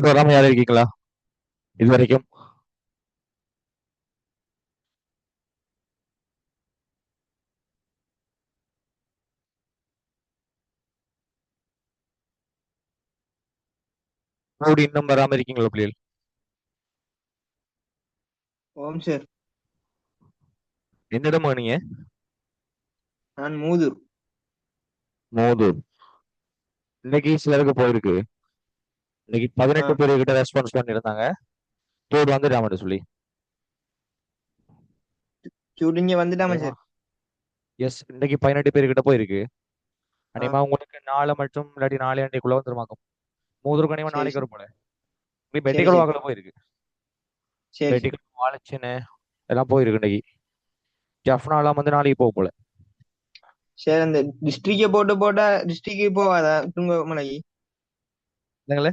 வராம யாரும் இருக்கீங்களா இது வரைக்கும்? மூடி இன்னும் வராம இருக்கீங்களா பிள்ளைகள்? ஓம் சார். என்னிடமா நீங்க? நான் மூதூர். மோதூர். இன்னைக்கு சிலருக்கு போயிருக்கு. இன்னைக்கு 18 பேரு கிட்ட ரெஸ்பான்ஸ் பண்ணியிருந்தாங்க. தோடு வந்துடாம சொல்லி. சுடிங்க வந்துட்டாமா அநேகமா சார். எஸ், இன்னைக்கு 18 பேரு கிட்ட போயிருக்கு. ஆ அநேகமா உங்களுக்கு நாளை மட்டும் இல்லாட்டி நாளை அன்னைக்குள்ள வந்துருமாக்கும். மூதூருக்கு அநேகமா சரி நாளைக்கு சரி வரும் போல. இப்படி சரி பெட்டிக்கல் சரி வாக்கில் போயிருக்கு. சரி சரி பெட்டிக்கல் வாழைச்சின்னு எல்லாம் போயிருக்கு இன்னைக்கு. ஜஃப்னாலாம் வந்து நாளைக்கு போக போல. சரி. அந்த டிஸ்ட்ரிக்ட போட்டு போட்டா டிஸ்ட்ரிக்ட் போவாதா துங்க மலைக்கு? இல்லைங்களே.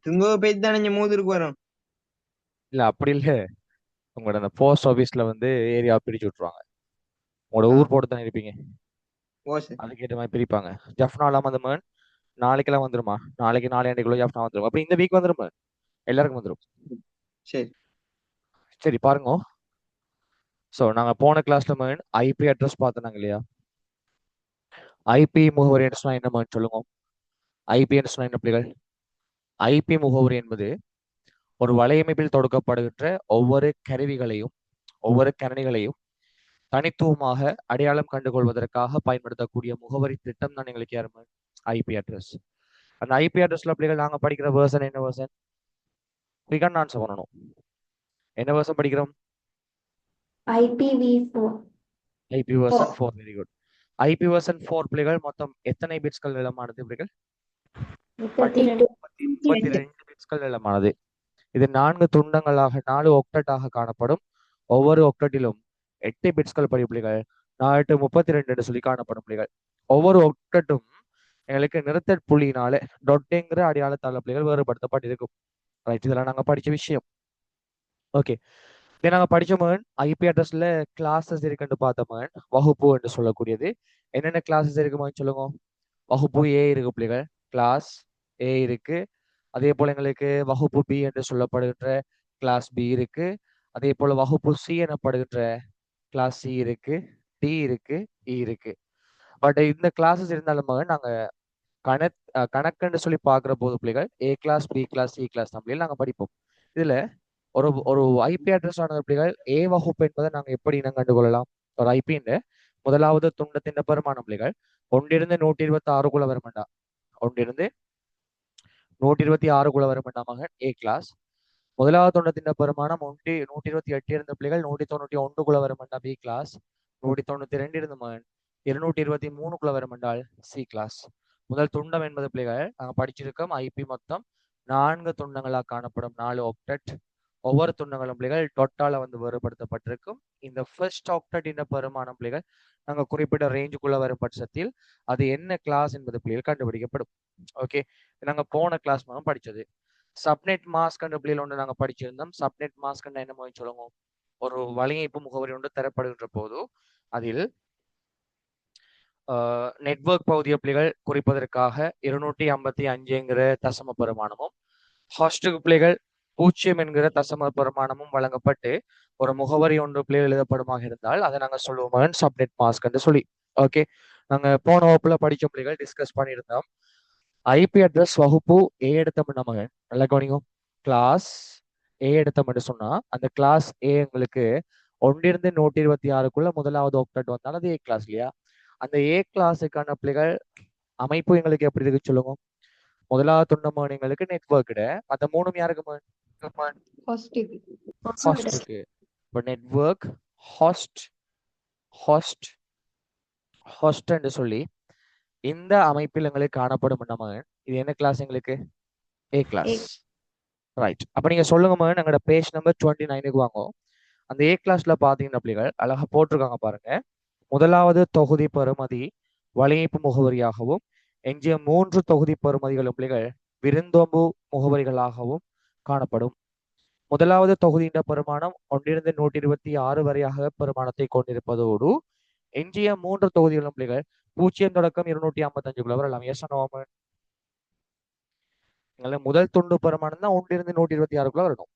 துங்க போய் தானே இங்க மூதூருக்கு வரும். இல்ல அப்படி இல்ல. உங்களோட அந்த போஸ்ட் ஆபீஸ்ல வந்து ஏரியா பிரிச்சு விட்டுருவாங்க. உங்களோட ஆ ஊர் போட்டு தானே இருப்பீங்க. ஓ சார். அதுக்கேற்ற மாதிரி பிரிப்பாங்க. ஜஃப்னா இல்லாம அந்த மேன் நாளைக்கெல்லாம் வந்துருமா? நாளைக்கு நாளை அன்னைக்குள்ள ஜஃப்னா வந்துரும். அப்படி இந்த வீக் வந்துரும். எல்லாருக்கும் வந்துடும். சரி சரி பாருங்க. ஸோ நாங்கள் போன கிளாஸ்ல மேன் ஐபி அட்ரஸ் பார்த்தோம் இல்லையா? ஐபி முகவரி என்ன என்ன மேன் சொல்லுங்க. ஐபி என்ன என்ன பிள்ளைகள்? ஐபி முகவரி என்பது ஒரு வலையமைப்பில் தொடுக்கப்படுகின்ற ஒவ்வொரு கருவிகளையும் ஒவ்வொரு கணினிகளையும் தனித்துவமாக அடையாளம் கண்டுகொள்வதற்காக பயன்படுத்தக்கூடிய முகவரி திட்டம் தான் எங்களுக்கு யாருமே ஐபி அட்ரஸ். அந்த ஐபி அட்ரஸ்ல பிள்ளைகள் நாங்க படிக்கிற வேர்ஷன் என்ன வேர்ஷன்? பிகன் ஆன்சர் பண்ணணும். என்ன வேர்ஷன் படிக்கிறோம்? IPv4. IP version 4. Very good. IP version 4 பிள்ளைகள் மொத்தம் எத்தனை பிட்ஸ்கள் நீளமானது பிள்ளைகள்? 32. 32 பிட்ஸ்கள் நீளமானது. இது 4 துண்டங்களாக 4 ஒக்டட்டாக காணப்படும். ஒவ்வொரு ஒக்டட்டிலும் 8 பிட்ஸ்கள் படி பிள்ளைகள். 4 32 என்று சொல்லி காணப்படும் பிள்ளைகள். ஒவ்வொரு ஒக்டட்டும் எங்களுக்கு நிறுத்தற் புள்ளியினால டொட்டுங்கிற அடையாளத்தாள பிள்ளைகள் வேறுபடுத்தப்பட்டிருக்கும். ரைட், இதெல்லாம் நாங்க படிச்ச விஷயம். ஓகே, இதை நாங்க படிச்ச மகன் ஐபி அட்ரஸ்ல கிளாஸஸ் இருக்குன்னு பார்த்த மகன் வகுப்பு என்று சொல்லக்கூடியது. என்னென்ன கிளாஸஸ் இருக்கு மகன் சொல்லுங்க. வகுப்பு ஏ இருக்கு பிள்ளைகள். கிளாஸ் ஏ இருக்கு. அதே போல எங்களுக்கு வகுப்பு பி என்று சொல்லப்படுகின்ற கிளாஸ் பி இருக்கு. அதே போல வகுப்பு சி எனப்படுகின்ற கிளாஸ் சி இருக்கு. டி இருக்கு, இ இருக்கு. பட் இந்த கிளாஸஸ் இருந்தாலும் மகன் நாங்க கணக்குன்னு சொல்லி பார்க்குற போது பிள்ளைகள் A class B class C class நம்மளையும் நாங்கள் படிப்போம். இதுல ஒரு ஒரு ஐபி அட்ரஸ் ஆனது பிள்ளைகள் ஏ வகுப்பு என்பதை நாங்கள் எப்படி இனம் கண்டுகொள்ளலாம்? ஒரு ஐபின்னு முதலாவது துண்டத்தின் பெருமானம் பிள்ளைகள் ஒன்றிருந்து 126 வரும் வேண்டாம். ஒன்றிருந்து 126 வரும் வேண்டாமாக ஏ கிளாஸ். முதலாவது துண்டத்தின் பெருமானம் 128 இருந்த பிள்ளைகள் 191 வரும் வேண்டாம் பி கிளாஸ். 192 இருந்த மகன் 223 வரும் என்றால் சி கிளாஸ். முதல் துண்டம் என்பது பிள்ளைகள் நாங்கள் படிச்சிருக்கோம். ஐபி மொத்தம் 4 துண்டங்களாக காணப்படும் 4 ஆக்டெட். ஒவ்வொரு துண்டங்களும் பிள்ளைகள் டொட்டால வந்து வேறுபடுத்தப்பட்டிருக்கும். இந்த ஃபர்ஸ்ட் ஆக்டெட் என்ற பெருமானம் பிள்ளைகள் நாங்கள் குறிப்பிட்ட ரேஞ்சுக்குள்ள வரும் பட்சத்தில் அது என்ன கிளாஸ் என்பது பிள்ளைகள் கண்டுபிடிக்கப்படும். ஓகே, நாங்கள் போன கிளாஸ் மூலம் படிச்சது. சப்நெட் மாஸ்க் என்ற பிள்ளைகள் ஒன்று நாங்கள் படிச்சிருந்தோம். சப்நெட் மாஸ்க் என்ன மாதிரி சொல்லுங்க. ஒரு வலையமைப்பு முகவரி ஒன்று தரப்படுகின்ற போது அதில் நெட்வொர்க் பகுதிய பிள்ளைகள் குறிப்பதற்காக 255 தசம பெருமானமும் ஹாஸ்டுக்கு பிள்ளைகள் 0 என்கிற தசம பெருமானமும் வழங்கப்பட்டு ஒரு முகவரி ஒன்று பிள்ளைகள் எழுதப்படுமாக இருந்தால் அதை நாங்கள் சொல்லுவோம் சப்நெட் மாஸ்க் என்று சொல்லி. ஓகே, நாங்க போன வகுப்புல படிச்ச பிள்ளைகள் டிஸ்கஸ் பண்ணியிருந்தோம். ஐபி அட்ரஸ் வகுப்பு ஏ எடுத்தோம் நம்ம நல்லா கவனிக்கும். கிளாஸ் ஏ எடுத்தோம்னு சொன்னா அந்த கிளாஸ் ஏ எங்களுக்கு ஒன்றிருந்து 126 முதலாவது ஆக்டெட் வந்தால் அது ஏ கிளாஸ் இல்லையா? அந்த ஏ கிளாஸுக்கான பிள்ளைகள் அமைப்பு எங்களுக்கு எப்படி இருக்கு சொல்லுங்க. முதலாவது துண்டமான எங்களுக்கு நெட்வொர்க் அந்த மூணும் யாருக்கு? ஹாஸ்டுக்கு. இப்போ நெட்வொர்க் ஹாஸ்ட் ஹாஸ்ட் ஹாஸ்ட் என்று சொல்லி இந்த அமைப்பில் எங்களுக்கு காணப்படும் நம்ம இது என்ன கிளாஸ் எங்களுக்கு? A class. ரைட், அப்ப நீங்க சொல்லுங்க மகன் எங்களோட பேஜ் நம்பர் 29 வாங்க. அந்த ஏ கிளாஸ்ல பாத்தீங்கன்னா பிள்ளைகள் அழகா போட்டிருக்காங்க பாருங்க. முதலாவது தொகுதி பெறுமதி வலையமைப்பு முகவரியாகவும் எஞ்சிய 3 தொகுதி பெறுமதிகளும் பிள்ளைகள் விருந்தோம்பு முகவரிகளாகவும் காணப்படும். முதலாவது தொகுதியின் பெருமானம் 1 126 வரையாக பெருமானத்தை கொண்டிருப்பதோடு எஞ்சிய 3 தொகுதிகளும் பிள்ளைகள் 0 தொடக்கம் 255 வரலாம். எஸ் நோமன் முதல் துண்டு பெருமானம் தான் 1 இருந்து 126 வரணும்.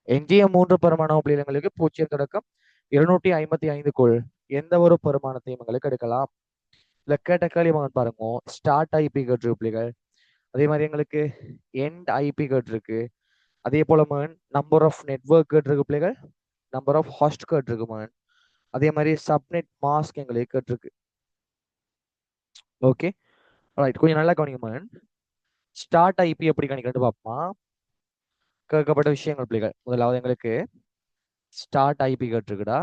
எஞ்சிய 3 பெருமான பிள்ளைங்களுக்கு 0 தொடக்கம் 255 எந்த ஒரு பெருமானத்தையும் எங்களுக்கு எடுக்கலாம். இல்ல கேட்ட கேள்வி மகன் பாருங்க, ஸ்டார்ட் ஐபி கேட்டு பிள்ளைகள், அதே மாதிரி எங்களுக்கு எண்ட் ஐபி கேட்டிருக்கு, அதே போல மகன் நம்பர் ஆஃப் நெட்வொர்க் கேட்டிருக்கு பிள்ளைகள், நம்பர் ஆஃப் ஹாஸ்ட் கேட்டிருக்கு மகன், அதே மாதிரி சப்நெட் மாஸ்க் எங்களுக்கு கேட்டிருக்கு. ஓகே ரைட், கொஞ்சம் நல்லா கவனிங்க மகன். ஸ்டார்ட் ஐபி எப்படி கணிக்கிறது பார்ப்போமா. கேட்கப்பட்ட விஷயங்கள் பிள்ளைகள், முதலாவது எங்களுக்கு ஸ்டார்ட் ஐபி கேட்டிருக்குடா,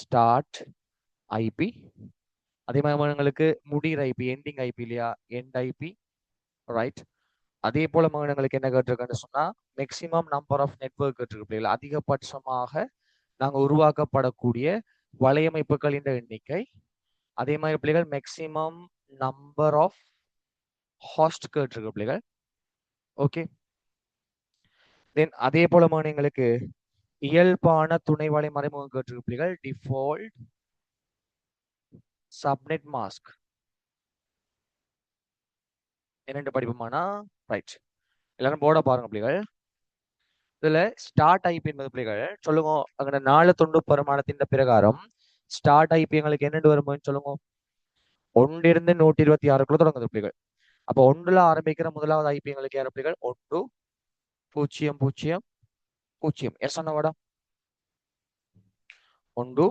ஸ்டார்ட் ஐபி. அதே மாதிரி எங்களுக்கு முடிகிற ஐபி எண்டிங் ஐபி இல்லையா, எண்ட் ஐபி. ரைட், அதே போல எங்களுக்கு என்ன கேட்டிருக்குன்னு சொன்னா மேக்சிமம் நம்பர் ஆஃப் நெட்வொர்க் கேட்டிருக்கு பிள்ளைகள், அதிகபட்சமாக நாங்கள் உருவாக்கப்படக்கூடிய வலையமைப்புகளின் எண்ணிக்கை. அதே மாதிரி பிள்ளைகள் மேக்சிமம் நம்பர் ஆஃப் ஹாஸ்ட் கேட்டிருக்கு பிள்ளைகள். ஓகே, தென் அதே போல எங்களுக்கு இயல்பான துணை வலை மறைமுகம் கேட்டிருக்கு பிள்ளைகள், டிஃபால்ட் சப்நெட் மாஸ்க். என்னென்று படிப்போமானா ரைட், எல்லாரும் போர்டை பாருங்க பிள்ளைகள். இதுல ஸ்டார்ட் ஐபி என்பது பிள்ளைகள் சொல்லுங்க, அங்கே 4 துண்டு பெருமானத்தின் பிரகாரம் ஸ்டார்ட் ஐபி எங்களுக்கு என்னென்று வருமானு சொல்லுங்க. 1 இருந்து 126 தொடங்குது பிள்ளைகள். அப்போ 1ல ஆரம்பிக்கிற முதலாவது ஐபி எங்களுக்கு யார் பிள்ளைகள், 1 0 0 0. எஸ் சொன்னவாடா 1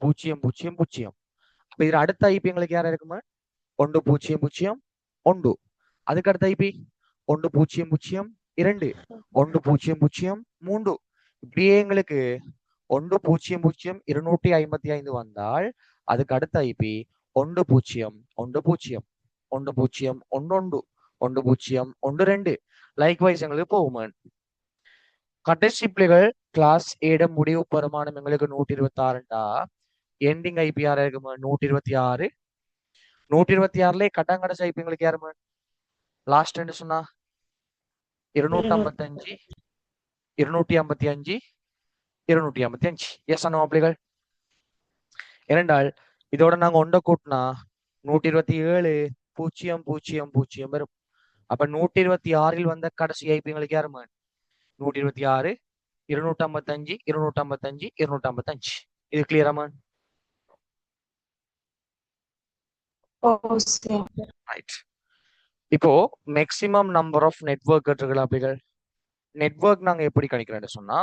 0 0 0. அப்ப இதுல அடுத்த ஐபி எங்களுக்கு யாரா இருக்குமா, 1 0 0 1. அதுக்கு அடுத்த ஐபி 1 0 0 2, 1 0 0 3. இப்படியே எங்களுக்கு 1 0 0 255 வந்தால் அதுக்கு அடுத்த ஐபி 1 0 1 0 1 0 1 1 1 0 1 2. லைக்வைஸ் எங்களுக்கு போகுமன். கடைசி பிள்ளைகள் கிளாஸ் ஏட முடிவு பெருமானம் எங்களுக்கு 126டா, எண்டிங் ஐபி யாரா இருக்குமா 126. 126லே கடைசி ஐபி எங்களுக்கு யாருமா லாஸ்ட் சொன்னா 255 255 255. எஸ் அண்ணா பிள்ளைகள். ஏனென்றால் இதோட நாங்க ஒன்றை கூட்டினா 127 0 0 0 வரும். அப்ப 126ல் வந்த கடைசி ஐபி எங்களுக்கு யாருமா 126 255 255 255. இது கிளியராமா? ரைட், இப்போ மேக்சிமம் நம்பர் ஆஃப் நெட்வொர்க் இருக்குல்ல பிள்ளைகள், நெட்வொர்க் நாங்க எப்படி கணிக்கிறோம்னு சொன்னா,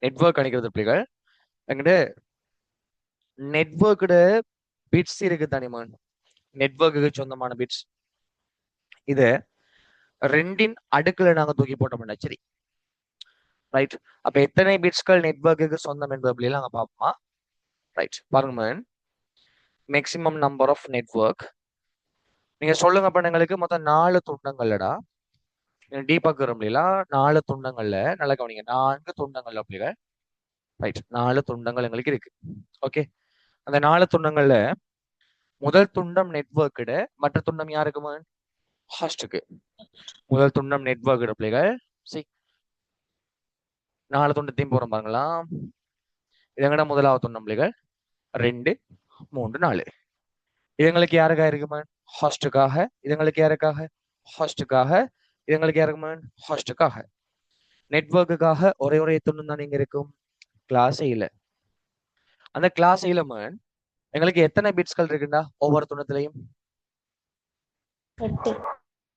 நெட்வொர்க் கணிக்கிறது பிள்ளைகள் எங்கிட்ட நெட்வொர்க்கோட பிட்ஸ் இருக்கு தானேமான், நெட்வொர்க்குக்கு சொந்தமான பிட்ஸ். இது 2ன் அடுக்குல நாங்க தூக்கி போட்டோம்னா சரி. ரைட், அப்ப எத்தனை பிட்ஸ்கள் நெட்வொர்க்குக்கு சொந்தம் என்பது அப்படிலாம் நாங்க பார்ப்போமா. ரைட், பாருங்க man, maximum number of network நீங்க சொல்லுங்க. அப்ப எங்களுக்கு மொத்தம் 4 துண்டங்கள்லடா, டீப்பா இல்லையா, 4 துண்டங்கள்ல நல்லா கவனிங்க, 4 துண்டங்கள் அப்படிங்க. ரைட், 4 துண்டங்கள் எங்களுக்கு இருக்கு. ஓகே, அந்த 4 துண்டங்கள்ல முதல் துண்டம் நெட்வொர்க்கு, மற்ற துண்டம் யாருக்குமா ஹாஸ்டுக்கு. முதல் துண்டம் நெட்வொர்க் பிள்ளைகள், சரி 4 துண்டத்தையும் போறோம் பாருங்களா. இதங்கட முதலாவது துண்டம் பிள்ளைகள் 2 3 4. இதுங்களுக்கு யாருக்காக இருக்குமா ஹாஸ்டுக்காக. இதுங்களுக்கு யாருக்காக ஹாஸ்டுக்காக. இதுங்களுக்கு யாருக்குமா ஹாஸ்டுக்காக. நெட்வொர்க்குக்காக ஒரே ஒரே துண்டம் தான் இங்க இருக்கும் கிளாஸ் ஏல. அந்த கிளாஸ் ஏல மேன் எங்களுக்கு எத்தனை பிட்ஸ்கள் இருக்குண்டா ஒவ்வொரு துணத்திலையும்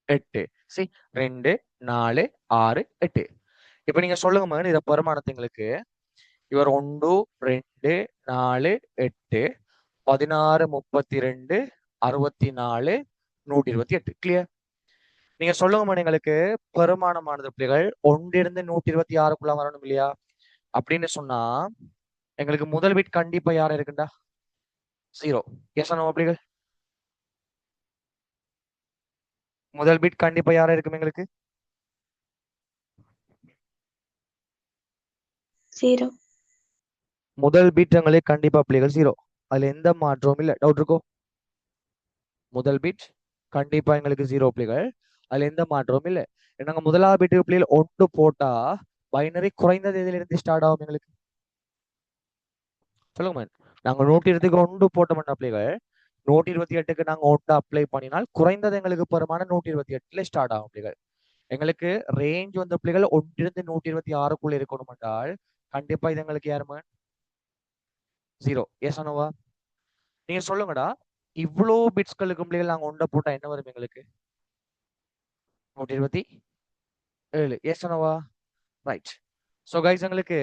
8. சரி 2 4 6 8. இப்ப நீங்க சொல்லுங்க மேன், இத பெருமானத்துங்களுக்கு இவர் 1 2 4 8 16 32 64 128. கிளியர்? நீங்க சொல்லுங்க மேன், எங்களுக்கு பெருமானமானது பிள்ளைகள் 1 இருந்து 126க்குள்ள வரணும் இல்லையா? அப்படின்னு சொன்னா எங்களுக்கு முதல் பிட் கண்டிப்பா யாரும் இருக்குண்டா 0. எஸ் ஆனோ பிள்ளைகள்? முதல் பிட் கண்டிப்பா யாரா இருக்கும் எங்களுக்கு 0. முதல் பிட் எங்களுக்கு கண்டிப்பா பிள்ளைகள் 0. அதுல எந்த மாற்றமும் இல்ல. டவுட் இருக்கோ? முதல் பிட் கண்டிப்பா எங்களுக்கு 0 பிள்ளைகள், அதுல எந்த மாற்றமும் இல்லை. நாங்க முதலாவது பிட்டு பிள்ளைகள் 1 போட்டா பைனரி குறைந்தது இதிலிருந்து ஸ்டார்ட் ஆகும் எங்களுக்கு. சொல்லுங்க மேன், நாங்க 120க்கு ஒன்று போட்டோம்னா பிள்ளைகள் 128க்கு நாங்க ஒன்று அப்ளை பண்ணினால் குறைந்தது எங்களுக்கு பெருமான 128ல ஸ்டார்ட் ஆகும் பிள்ளைகள். எங்களுக்கு ரேஞ்ச் வந்த பிள்ளைகள் ஒன்றிலிருந்து 126க்குள்ள இருக்கணும் என்றால் கண்டிப்பா இது எங்களுக்கு யாருமே 0. எஸ் அனுவா நீங்க சொல்லுங்கடா. இவ்வளோ பிட்ஸ்களுக்கு பிள்ளைகள் நாங்க ஒன்றை போட்டா என்ன வரும் எங்களுக்கு? 127. Yes Anuva right. So guys எங்களுக்கு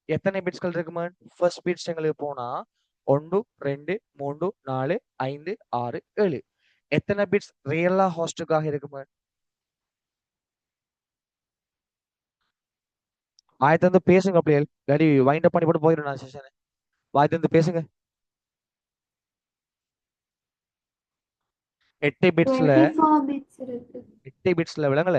எத்தனை பிட்ஸ்கள் இருக்குமா? ஃபர்ஸ்ட் பிட்ஸ் எங்களுக்கு போனா 1 2 3 4 5 6 7. எத்தனை பிட்ஸ் ரியலா ஹோஸ்டுக்காக இருக்குமா? வாய் தந்து பேசுங்க பிள்ளைகள். இல்லாட்டி வைண்ட் அப் பண்ணி போட்டு போயிடும் நான் செஷனை. வாய் தந்து பேசுங்க. 8 பிட்ஸ்ல 24 bits இருக்கு. 8 பிட்ஸ்ல விளங்கல.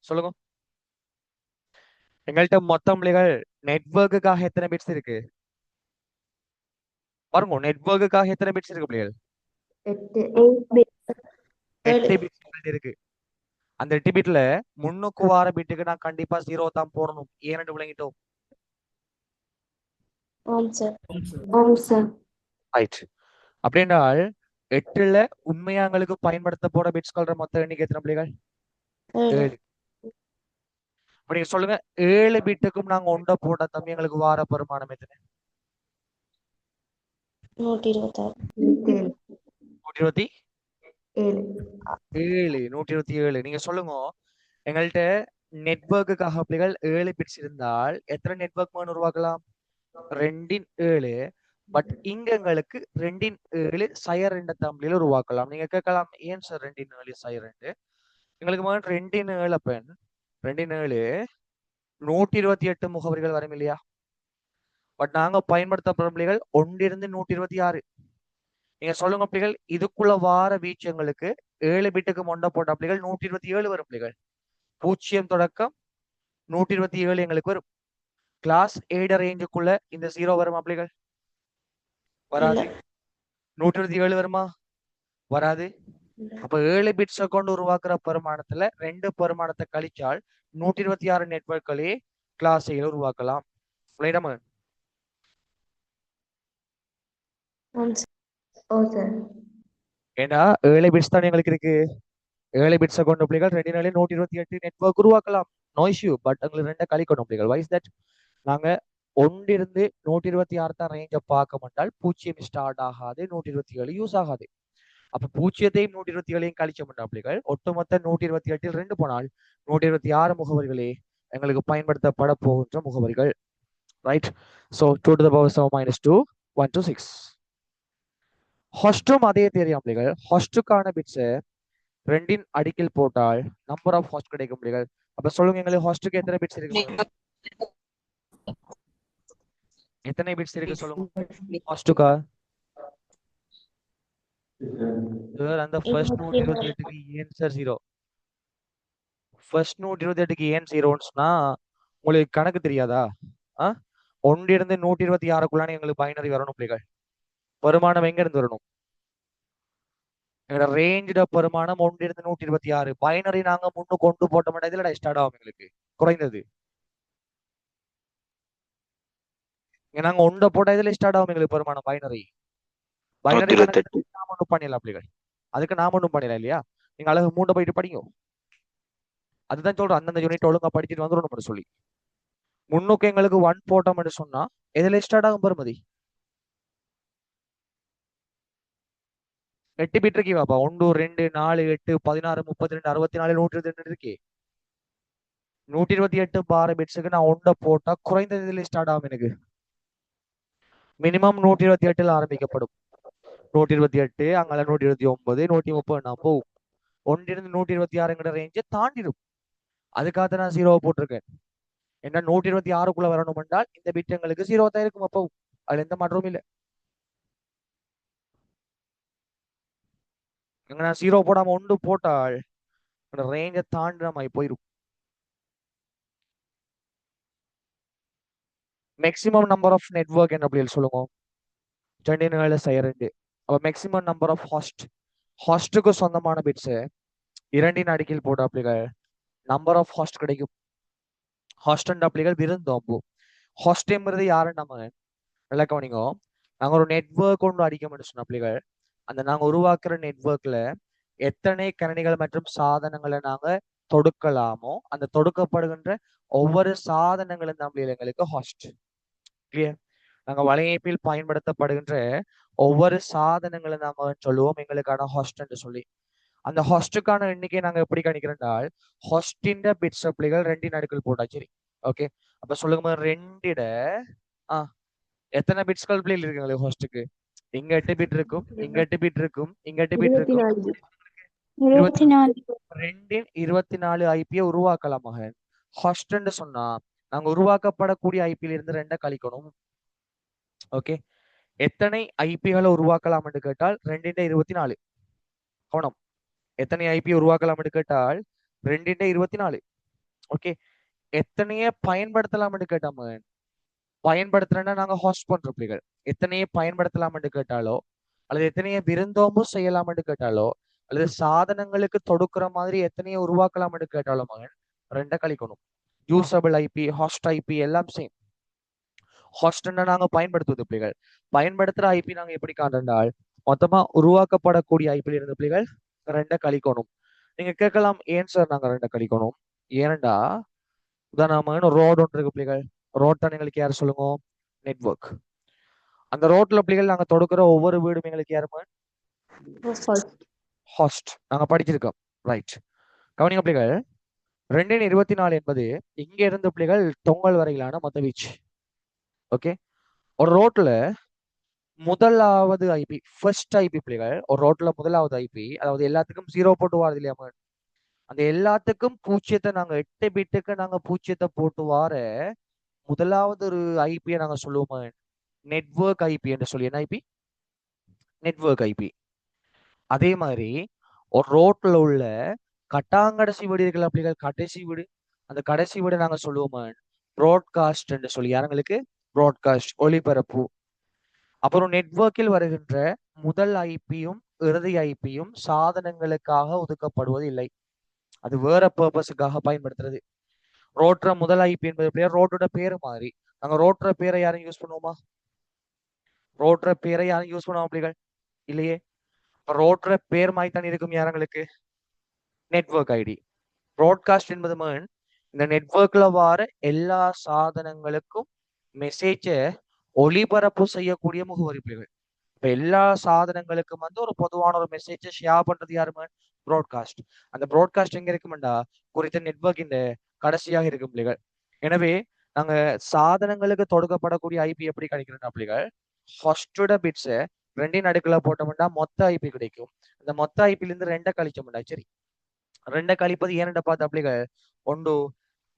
சொல்லுங்க. எங்கள்கிட்ட மொத்தம் பிள்ளைகள் நெட்வொர்க்குக்காக எத்தனை பிட்ஸ் இருக்கு பாருங்க. நெட்வொர்க்குக்காக எத்தனை பிட்ஸ் இருக்கு பிள்ளைகள்? 8 bits. 8 பிட்ஸ் இருக்கு. அந்த 8 பிட்ல முன்னுக்கு வார பிட்டுக்கு நான் கண்டிப்பா 0 தான் போடணும். ஏன்னு விளங்கிட்டோம். ஆம் சார். ஆம் சார். ரைட். அப்படின்றால் 8ல உண்மையா எங்களுக்கு பயன்படுத்த போற பிட்ஸ்கள மொத்த எண்ணிக்கை எத்தனை பிள்ளைகள்? 7. அப்ப நீங்க சொல்லுங்க 7 பிட்டுக்கும் நாங்க ஒன்றை போட்ட தம்பி எங்களுக்கு வார பெருமானம் எத்தனை? 126. 127. நீங்க சொல்லுங்க எங்கள்கிட்ட நெட்வொர்க்குக்காக பிள்ளைகள் 7 பிட்ஸ் இருந்தால் எத்தனை நெட்வொர்க் மேன் உருவாக்கலாம்? 2 பட் இங்க எங்களுக்கு 2 சயர் 2 தம்பியில உருவாக்கலாம். நீங்க கேட்கலாம் ஏன் சார் 2 சயர் 2? எங்களுக்கு முதல் 2 பெண் 2 128 முகவரிகள் வரும் இல்லையா? பட் நாங்க பயன்படுத்தப்படும் பிள்ளைகள் 1 126. நீங்க சொல்லுங்க பிள்ளைகள் இதுக்குள்ள வார வீச்சு எங்களுக்கு 7 பிட்டுக்கு மொண்ட போட்ட பிள்ளைகள் 127 வரும் பிள்ளைகள். 0 தொடக்கம் 127 எங்களுக்கு வரும். கிளாஸ் 8 ரேஞ்சுக்குள்ள இந்த 0 வரும் பிள்ளைகள்? வராது. 127 வருமா? வராது. அப்ப 7 பிட்ஸை கொண்டு உருவாக்குற பெருமானத்துல 2 பெருமானத்தை கழிச்சால் 126 நெட்வொர்க்களே கிளாஸ் 7 உருவாக்கலாம். ஏன்னா 7 பிட்ஸ் தான் எங்களுக்கு இருக்கு. 7 பிட்ஸை கொண்ட பிள்ளைகள் 2 128 நெட்வொர்க் உருவாக்கலாம். No issue. பட் எங்களுக்கு 2 கழிக்கணும் பிள்ளைகள். வைஸ் தட் நாங்க 1 126 தான் ரேஞ்சை பார்க்க மாட்டால் 0 ஸ்டார்ட் ஆகாது, 127 யூஸ் ஆகாது. அப்ப 0ஐயும் 127ஐயும் கழிச்ச மாட்டோம் பிள்ளைகள். ஒட்டுமொத்த 128 2 போனால் 126 முகவரிகளே எங்களுக்கு பயன்படுத்தப்பட போகின்ற முகவரிகள். Right. So 2 to the power 7 minus 2 1 to 6. ஹாஸ்டும் அதே தெரியும் பிள்ளைகள். ஹாஸ்டுக்கான பிட்ஸை 2 அடுக்கில் போட்டால் நம்பர் ஆஃப் ஹாஸ்ட் கிடைக்கும் பிள்ளைகள். அப்ப சொல்லுங்க எங்களுக்கு ஹாஸ்டுக்கு எத்தனை பிட்ஸ் இருக்கு? எத்தனை பிட்ஸ் இருக்கு சொல்லுங்க ஹாஸ்டுக்கா? அந்த ஃபர்ஸ்ட் 128க்கு ஏன் சார் 0? ஃபர்ஸ்ட் 128க்கு ஏன் 0ன்னு சொன்னா உங்களுக்கு கணக்கு தெரியாதா? 1 126க்குள்ளான எங்களுக்கு பைனரி வரணும் பிள்ளைகள். வருமானம் எங்க இருந்து வரணும்? எங்களோட ரேஞ்ச் பெருமானம் 1 126. பைனரி நாங்க முன்னு கொண்டு போட்ட மாட்டோம். இதுல ஸ்டார்ட் ஆகும் எங்களுக்கு குறைந்தது. நாங்க 1 போட்ட இதுல ஸ்டார்ட் ஆகும் எங்களுக்கு பெருமானம் பைனரி. பைனரி நாம ஒன்றும் பண்ணிடலாம் பிள்ளைகள். அதுக்கு நாம ஒன்றும் பண்ணிடலாம் இல்லையா? நீங்க அழகு 3 போயிட்டு படிங்க. அதுதான் சொல்றோம் அந்தந்த யூனிட் ஒழுங்கா படிச்சுட்டு வந்துடும் சொல்லி. முன்னுக்கு எங்களுக்கு 1 போட்டோம்னு சொன்னா எதுல ஸ்டார்ட் ஆகும் பெருமதி? 8 பிட் இருக்கே பாப்பா. 1 2 4 8 16 32 64 122 இருக்கே. 128 பார பிட்ஸுக்கு நான் 1 போட்டா குறைந்தது இதுல ஸ்டார்ட் ஆகும் எனக்கு. மினிமம் 128ல ஆரம்பிக்கப்படும். 128 அங்கே 129 130 நான் போகும். 1 126 ரேஞ்சை தாண்டிடும். அதுக்காக நான் 0 போட்டிருக்கேன். என்ன 126க்குள்ள வரணும் என்றால் இந்த பிட் எங்களுக்கு 0 தான் இருக்கும். அப்போ அதுல எந்த மாற்றமும் இல்லை. நான் 0 போடாம 1 போட்டால் ரேஞ்சை தாண்டின மாதிரி போயிடும். மேக்சிமம் நம்பர் ஆஃப் நெட்வொர்க் என்ன அப்படி சொல்லுங்க? 2 செய்ய 2 அப்ப மேக்சிமம் நம்பர் ஆஃப் ஹாஸ்டுக்கு சொந்தமான பிட்ஸ் இரண்டின் அடுக்கில் போட்ட அப்படிகள் நம்பர் ஆஃப் ஹாஸ்ட் கிடைக்கும். ஹாஸ்ட் அண்ட் அப்படிகள் விருந்தோம்பு. ஹாஸ்ட்ங்கிறது யாருன்னு நம்ம நல்லா கவனிங்க. நாங்க ஒரு நெட்வொர்க் ஒன்று அடிக்க சொன்ன அப்படிகள் அந்த நாங்க உருவாக்குற நெட்வொர்க்ல எத்தனை கணினிகள் மற்றும் சாதனங்களை நாங்க தொடுக்கலாமோ அந்த தொடுக்கப்படுகின்ற ஒவ்வொரு சாதனங்களும் நம்ம எங்களுக்கு ஹாஸ்ட். கிளியர்? நாங்க வலையமைப்பில் பயன்படுத்தப்படுகின்ற ஒவ்வொரு சாதனங்களும் நாம சொல்லுவோம் எங்களுக்கான ஹாஸ்ட் என்று சொல்லி. அந்த ஹாஸ்டுக்கான எண்ணிக்கை நாங்க எப்படி கணிக்கிறோம்னால் ஹாஸ்டின் பிட்ஸ் அப்படிகள் 2 அடுக்கில் போட்டா சரி. ஓகே, அப்ப சொல்லுங்க ரெண்டிட எத்தனை பிட்ஸ்கள் பிள்ளைகள் இருக்குங்களே ஹாஸ்டுக்கு? இங்க 8 பிட் இருக்கும், இங்க 8 பிட் இருக்கும், இங்க 8 பிட் இருக்கும். 2 24 ஐபியை உருவாக்கலாம் மகன். ஹாஸ்ட்ன்னு சொன்னா நாங்க உருவாக்கப்படக்கூடிய ஐபியில இருந்து 2 கழிக்கணும். ஓகே, எத்தனை ஐபிகளை உருவாக்கலாம் என்று கேட்டால் 2 24. கவனம், எத்தனை ஐபி உருவாக்கலாம் என்று கேட்டால் 2 24. ஓகே, எத்தனைய பயன்படுத்தலாம் என்று கேட்டா மகன், பயன்படுத்துறேன்னா நாங்க ஹாஸ்ட் பண்ற பிள்ளைகள் எத்தனைய பயன்படுத்தலாம் என்று கேட்டாலோ அல்லது எத்தனைய விருந்தோம்பு செய்யலாம் என்று கேட்டாலோ அல்லது சாதனங்களுக்கு தொடுக்கிற மாதிரி எத்தனைய உருவாக்கலாம் என்று கேட்டாலோ மகன் 2 கழிக்கணும். யூசபிள் ஐபி, ஹாஸ்ட் ஐபி எல்லாம் சேம். ஹாஸ்ட்னா நாங்க பயன்படுத்துவது பிள்ளைகள் பயன்படுத்துற ஐபி நாங்க எப்படி காண்றால் மொத்தமா உருவாக்கப்படக்கூடிய ஐபியில் இருந்த பிள்ளைகள் 2 கழிக்கணும். நீங்க கேட்கலாம் ஏன் சார் நாங்க 2 கழிக்கணும்? ஏனண்டா உதாரணமாக ரோடு ஒன்று இருக்கு பிள்ளைகள். ரோட் தான் எங்களுக்கு யார் சொல்லுங்க? நெட்வொர்க். அந்த ரோட்ல பிள்ளைகள் நாங்க தொடுக்கிற ஒவ்வொரு வீடும் எங்களுக்கு யாருமா? ஹாஸ்ட். நாங்க படிச்சிருக்கோம். ரைட், கவனிங்க பிள்ளைகள். 2 24 என்பது இங்க இருந்து பிள்ளைகள் தொங்கல் வரையிலான மொத்த வீச்சு. ஓகே, ஒரு ரோட்ல முதலாவது ஐபி, ஃபர்ஸ்ட் ஐபி பிள்ளைகள், ஒரு ரோட்ல முதலாவது ஐபி, அதாவது எல்லாத்துக்கும் 0 போட்டு வாரது இல்லையா? அந்த எல்லாத்துக்கும் 0 நாங்க 8 பிட்டுக்கு நாங்க 0 போட்டு வார முதலாவது ஒரு ஐபியை நாங்க சொல்லுவோம் நெட்வொர்க் ஐபி என்று சொல்லி. என்ன ஐபி? Network IP. அதே மாதிரி ஒரு ரோட்ல உள்ள கட்டாங்கடைசி வீடு இருக்குல்ல அப்படிங்கிற கடைசி வீடு, அந்த கடைசி வீடு நாங்க சொல்லுவோம் ப்ராட்காஸ்ட் என்று சொல்லி. யாருங்களுக்கு? ப்ராட்காஸ்ட், ஒளிபரப்பு. அப்புறம் நெட்வொர்க்கில் வருகின்ற முதல் ஐபியும் இறுதி ஐபியும் சாதனங்களுக்காக ஒதுக்கப்படுவது இல்லை, அது வேற பர்பஸுக்காக பயன்படுத்துறது. ரோட்ற முதல் ஐபி என்பது ரோட்டோட பேரு மாதிரி. நாங்க ரோட்ற பேரை யாரும் யூஸ் பண்ணுவோமா? ரோட்ற பேரை யாரும் யூஸ் பண்ணுவோம் அப்படிகள் இல்லையே. ரோட்ற பேர் மாதிரி தான் இருக்கும் யாரங்களுக்கு? Network ID. ப்ராட்காஸ்ட் என்பது இந்த நெட்வொர்க்ல வர எல்லா சாதனங்களுக்கும் மெசேஜை ஒளிபரப்பு செய்யக்கூடிய முகவரி பிள்ளைகள். இப்ப எல்லா சாதனங்களுக்கும் ஒரு பொதுவான ஒரு மெசேஜை ஷேர் பண்றது யாருமே? ப்ராட்காஸ்ட். அந்த ப்ராட்காஸ்ட் எங்க இருக்குமெண்டா குறித்த நெட்வொர்க்கின் கடைசியாக இருக்கும் பிள்ளைகள். எனவே நாங்க சாதனங்களுக்கு தொடுக்கப்படக்கூடிய ஐபி எப்படி கிடைக்கிறோம் அப்படிகள் ஃபர்ஸ்டோட பிட்ஸை 2 அடுக்குல போட்டோம்னா மொத்த ஐபி கிடைக்கும். அந்த மொத்த ஐபில இருந்து 2 கழிச்சோம்டா சரி. 2 கழிப்பது ஏனென்ற பார்த்த அப்படிகள் ஒன்று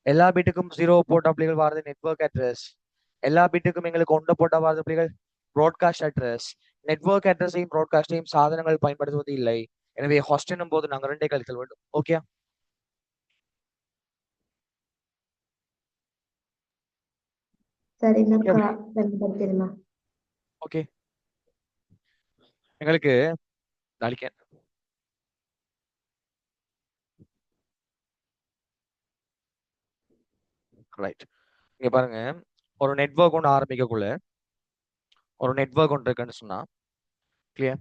எல்லா பிட்டுக்கும் 0 போட்ட அப்படிகள் வாரது நெட்வொர்க் அட்ரஸ். எல்லா பிட்டுக்கும் எங்களுக்கு 1 போட்ட வாரது அப்படிகள் ப்ராட்காஸ்ட் அட்ரஸ். நெட்வொர்க் அட்ரஸையும் ப்ராட்காஸ்டையும் சாதனங்கள் பயன்படுத்துவது இல்லை. எனவே ஹாஸ்ட் என்னும் போது நாங்க 2 கழித்தல் வேண்டும். Okay, okay. எங்களுக்கு நாளைக்கு ரைட். இங்க பாருங்க, ஒரு நெட்வொர்க் ஒன்று ஆரம்பிக்கக்குள்ள ஒரு நெட்வொர்க் ஒன்று இருக்குன்னு சொன்னா கிளியர்.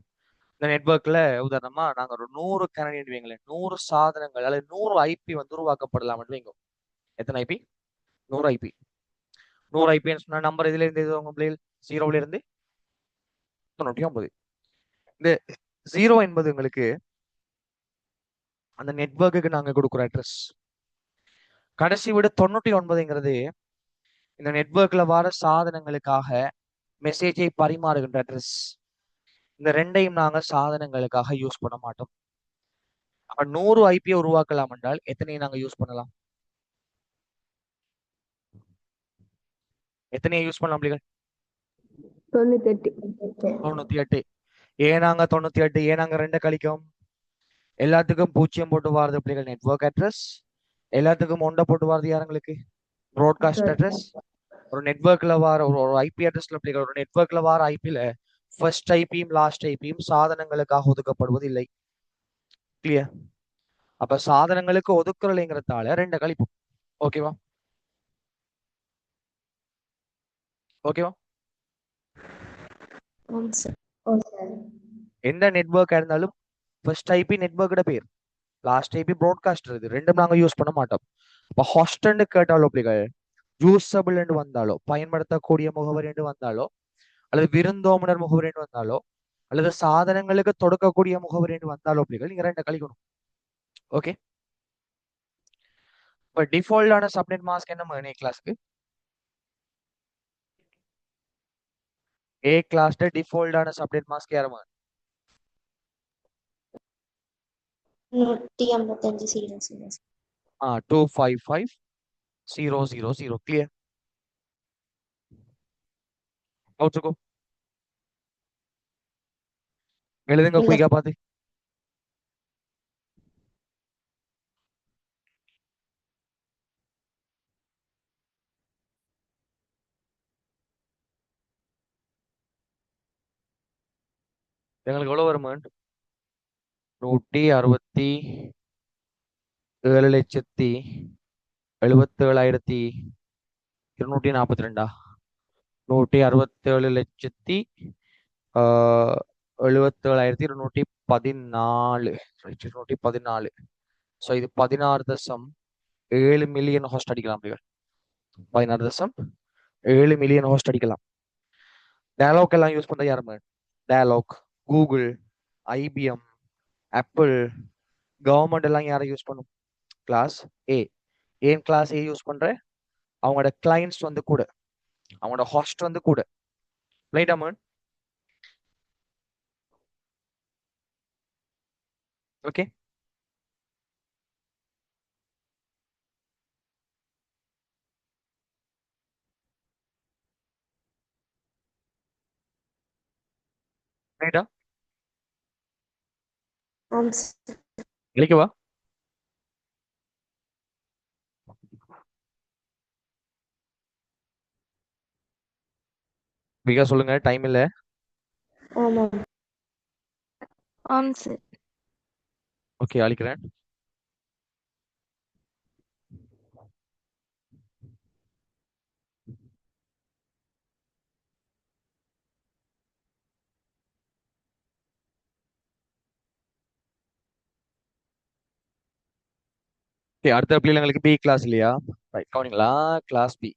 இந்த நெட்வொர்க்ல உதாரணமா நாங்க ஒரு 100 கணினி வைங்களேன், 100 சாதனங்கள் அல்லது 100 ஐபி உருவாக்கப்படலாம் வைங்க. எத்தனை ஐபி? 100 ஐபி. 100 ஐபின்னு சொன்னா நம்பர் இதுல இருந்து உங்க பிள்ளைகள் 0ல இருந்து 99. இந்த 0 என்பது உங்களுக்கு அந்த நெட்வொர்க்குக்கு நாங்க கொடுக்குற அட்ரஸ். கடைசி விட 99ங்கிறது இந்த நெட்வொர்க்ல வர சாதனங்களுக்காக மெசேஜை பரிமாறுகின்ற அட்ரஸ். இந்த 2ஐயும் நாங்க சாதனங்களுக்காக யூஸ் பண்ண மாட்டோம். அப்ப 100 ஐபியை உருவாக்கலாம் என்றால் எத்தனையை நாங்க யூஸ் பண்ணலாம்? எத்தனையை யூஸ் பண்ணலாம் பிள்ளைகள்? 98. ஏன் நாங்க 98? ஏன் நாங்க 2 கழிக்கும்? எல்லாத்துக்கும் 0 போட்டு வாரது பிள்ளைகள் நெட்வொர்க் அட்ரஸ். எல்லாத்துக்கும் 1 போட்டு வாரது யாருங்களுக்கு? Broadcast address. ஒரு நெட்வொர்க்ல வார ஒரு ஐபி அட்ரஸ்ல பிள்ளைகள் ஒரு நெட்வொர்க்ல வார ஐபில ஃபர்ஸ்ட் ஐபியும் லாஸ்ட் ஐபியும் சாதனங்களுக்காக ஒதுக்கப்படுவது இல்லை. கிளியர்? அப்ப சாதனங்களுக்கு ஒதுக்குறலைங்கிறதால ரெண்டு கழிப்போம். ஓகேவா? ஓகேவா? ஆம் சார். எந்த நெட்வொர்க்கா இருந்தாலும் ஃபர்ஸ்ட் ஐபி நெட்வொர்க்கோட பேர், லாஸ்ட் ஐபி ப்ராட்காஸ்டர், இது ரெண்டும் நாங்க யூஸ் பண்ண மாட்டோம். இப்போ ஹாஸ்டன்னு கேட்டாலோ பிள்ளைகள், யூசபிள் என்று வந்தாலோ, பயன்படுத்தக்கூடிய முகவரி என்று வந்தாலோ, அல்லது விருந்தோம்புனர் முகவரி என்று வந்தாலோ, அல்லது சாதனங்களுக்கு தொடுக்கக்கூடிய முகவரி என்று வந்தாலோ பிள்ளைகள் நீங்க ரெண்டு கழிக்கணும். ஓகே? இப்போ டிஃபால்ட்டான சப்நெட் மாஸ்க் என்ன ஏ கிளாஸ்க்கு? ஏ கிளாஸ்ல டிஃபால்ட்டான சப்நெட் மாஸ்க் யாருமா? 155 255,000. கிளியர்? அவுட்ருக்கோ எழுதுங்க இல்ல. குயிக்கா பார்த்து. எங்களுக்கு எவ்வளவு வருமா? 167,77,242. 167,77,214. 214. ஸோ இது 16.7 மில்லியன் ஹோஸ்ட் அடிக்கலாம். 16.7 மில்லியன் ஹோஸ்ட் அடிக்கலாம். டயலாக் எல்லாம் யூஸ் பண்ற யாருமே? Dialog, Google, IBM, Apple, government எல்லாம் யாரை யூஸ் பண்ணும்? Class A. ஏன் கிளாஸ் ஏ யூஸ் பண்ற? அவங்களோட கிளைண்ட்ஸ் வந்து கூட, அவங்களோட ஹாஸ்ட் வந்து கூட. ரைட்டா மேன்? ஓகே. ரைட்டா? ஆம் சார். இழைக்கவா? மிக சொல்லுங்க, டைம் இல்ல. ஆமாம். ஆம் சார். ஓகே, அழிக்கிறேன். ஓகே, அடுத்த பிள்ளைங்களுக்கு பி கிளாஸ் இல்லையா? ரைட், கவனிங்களா? Class B.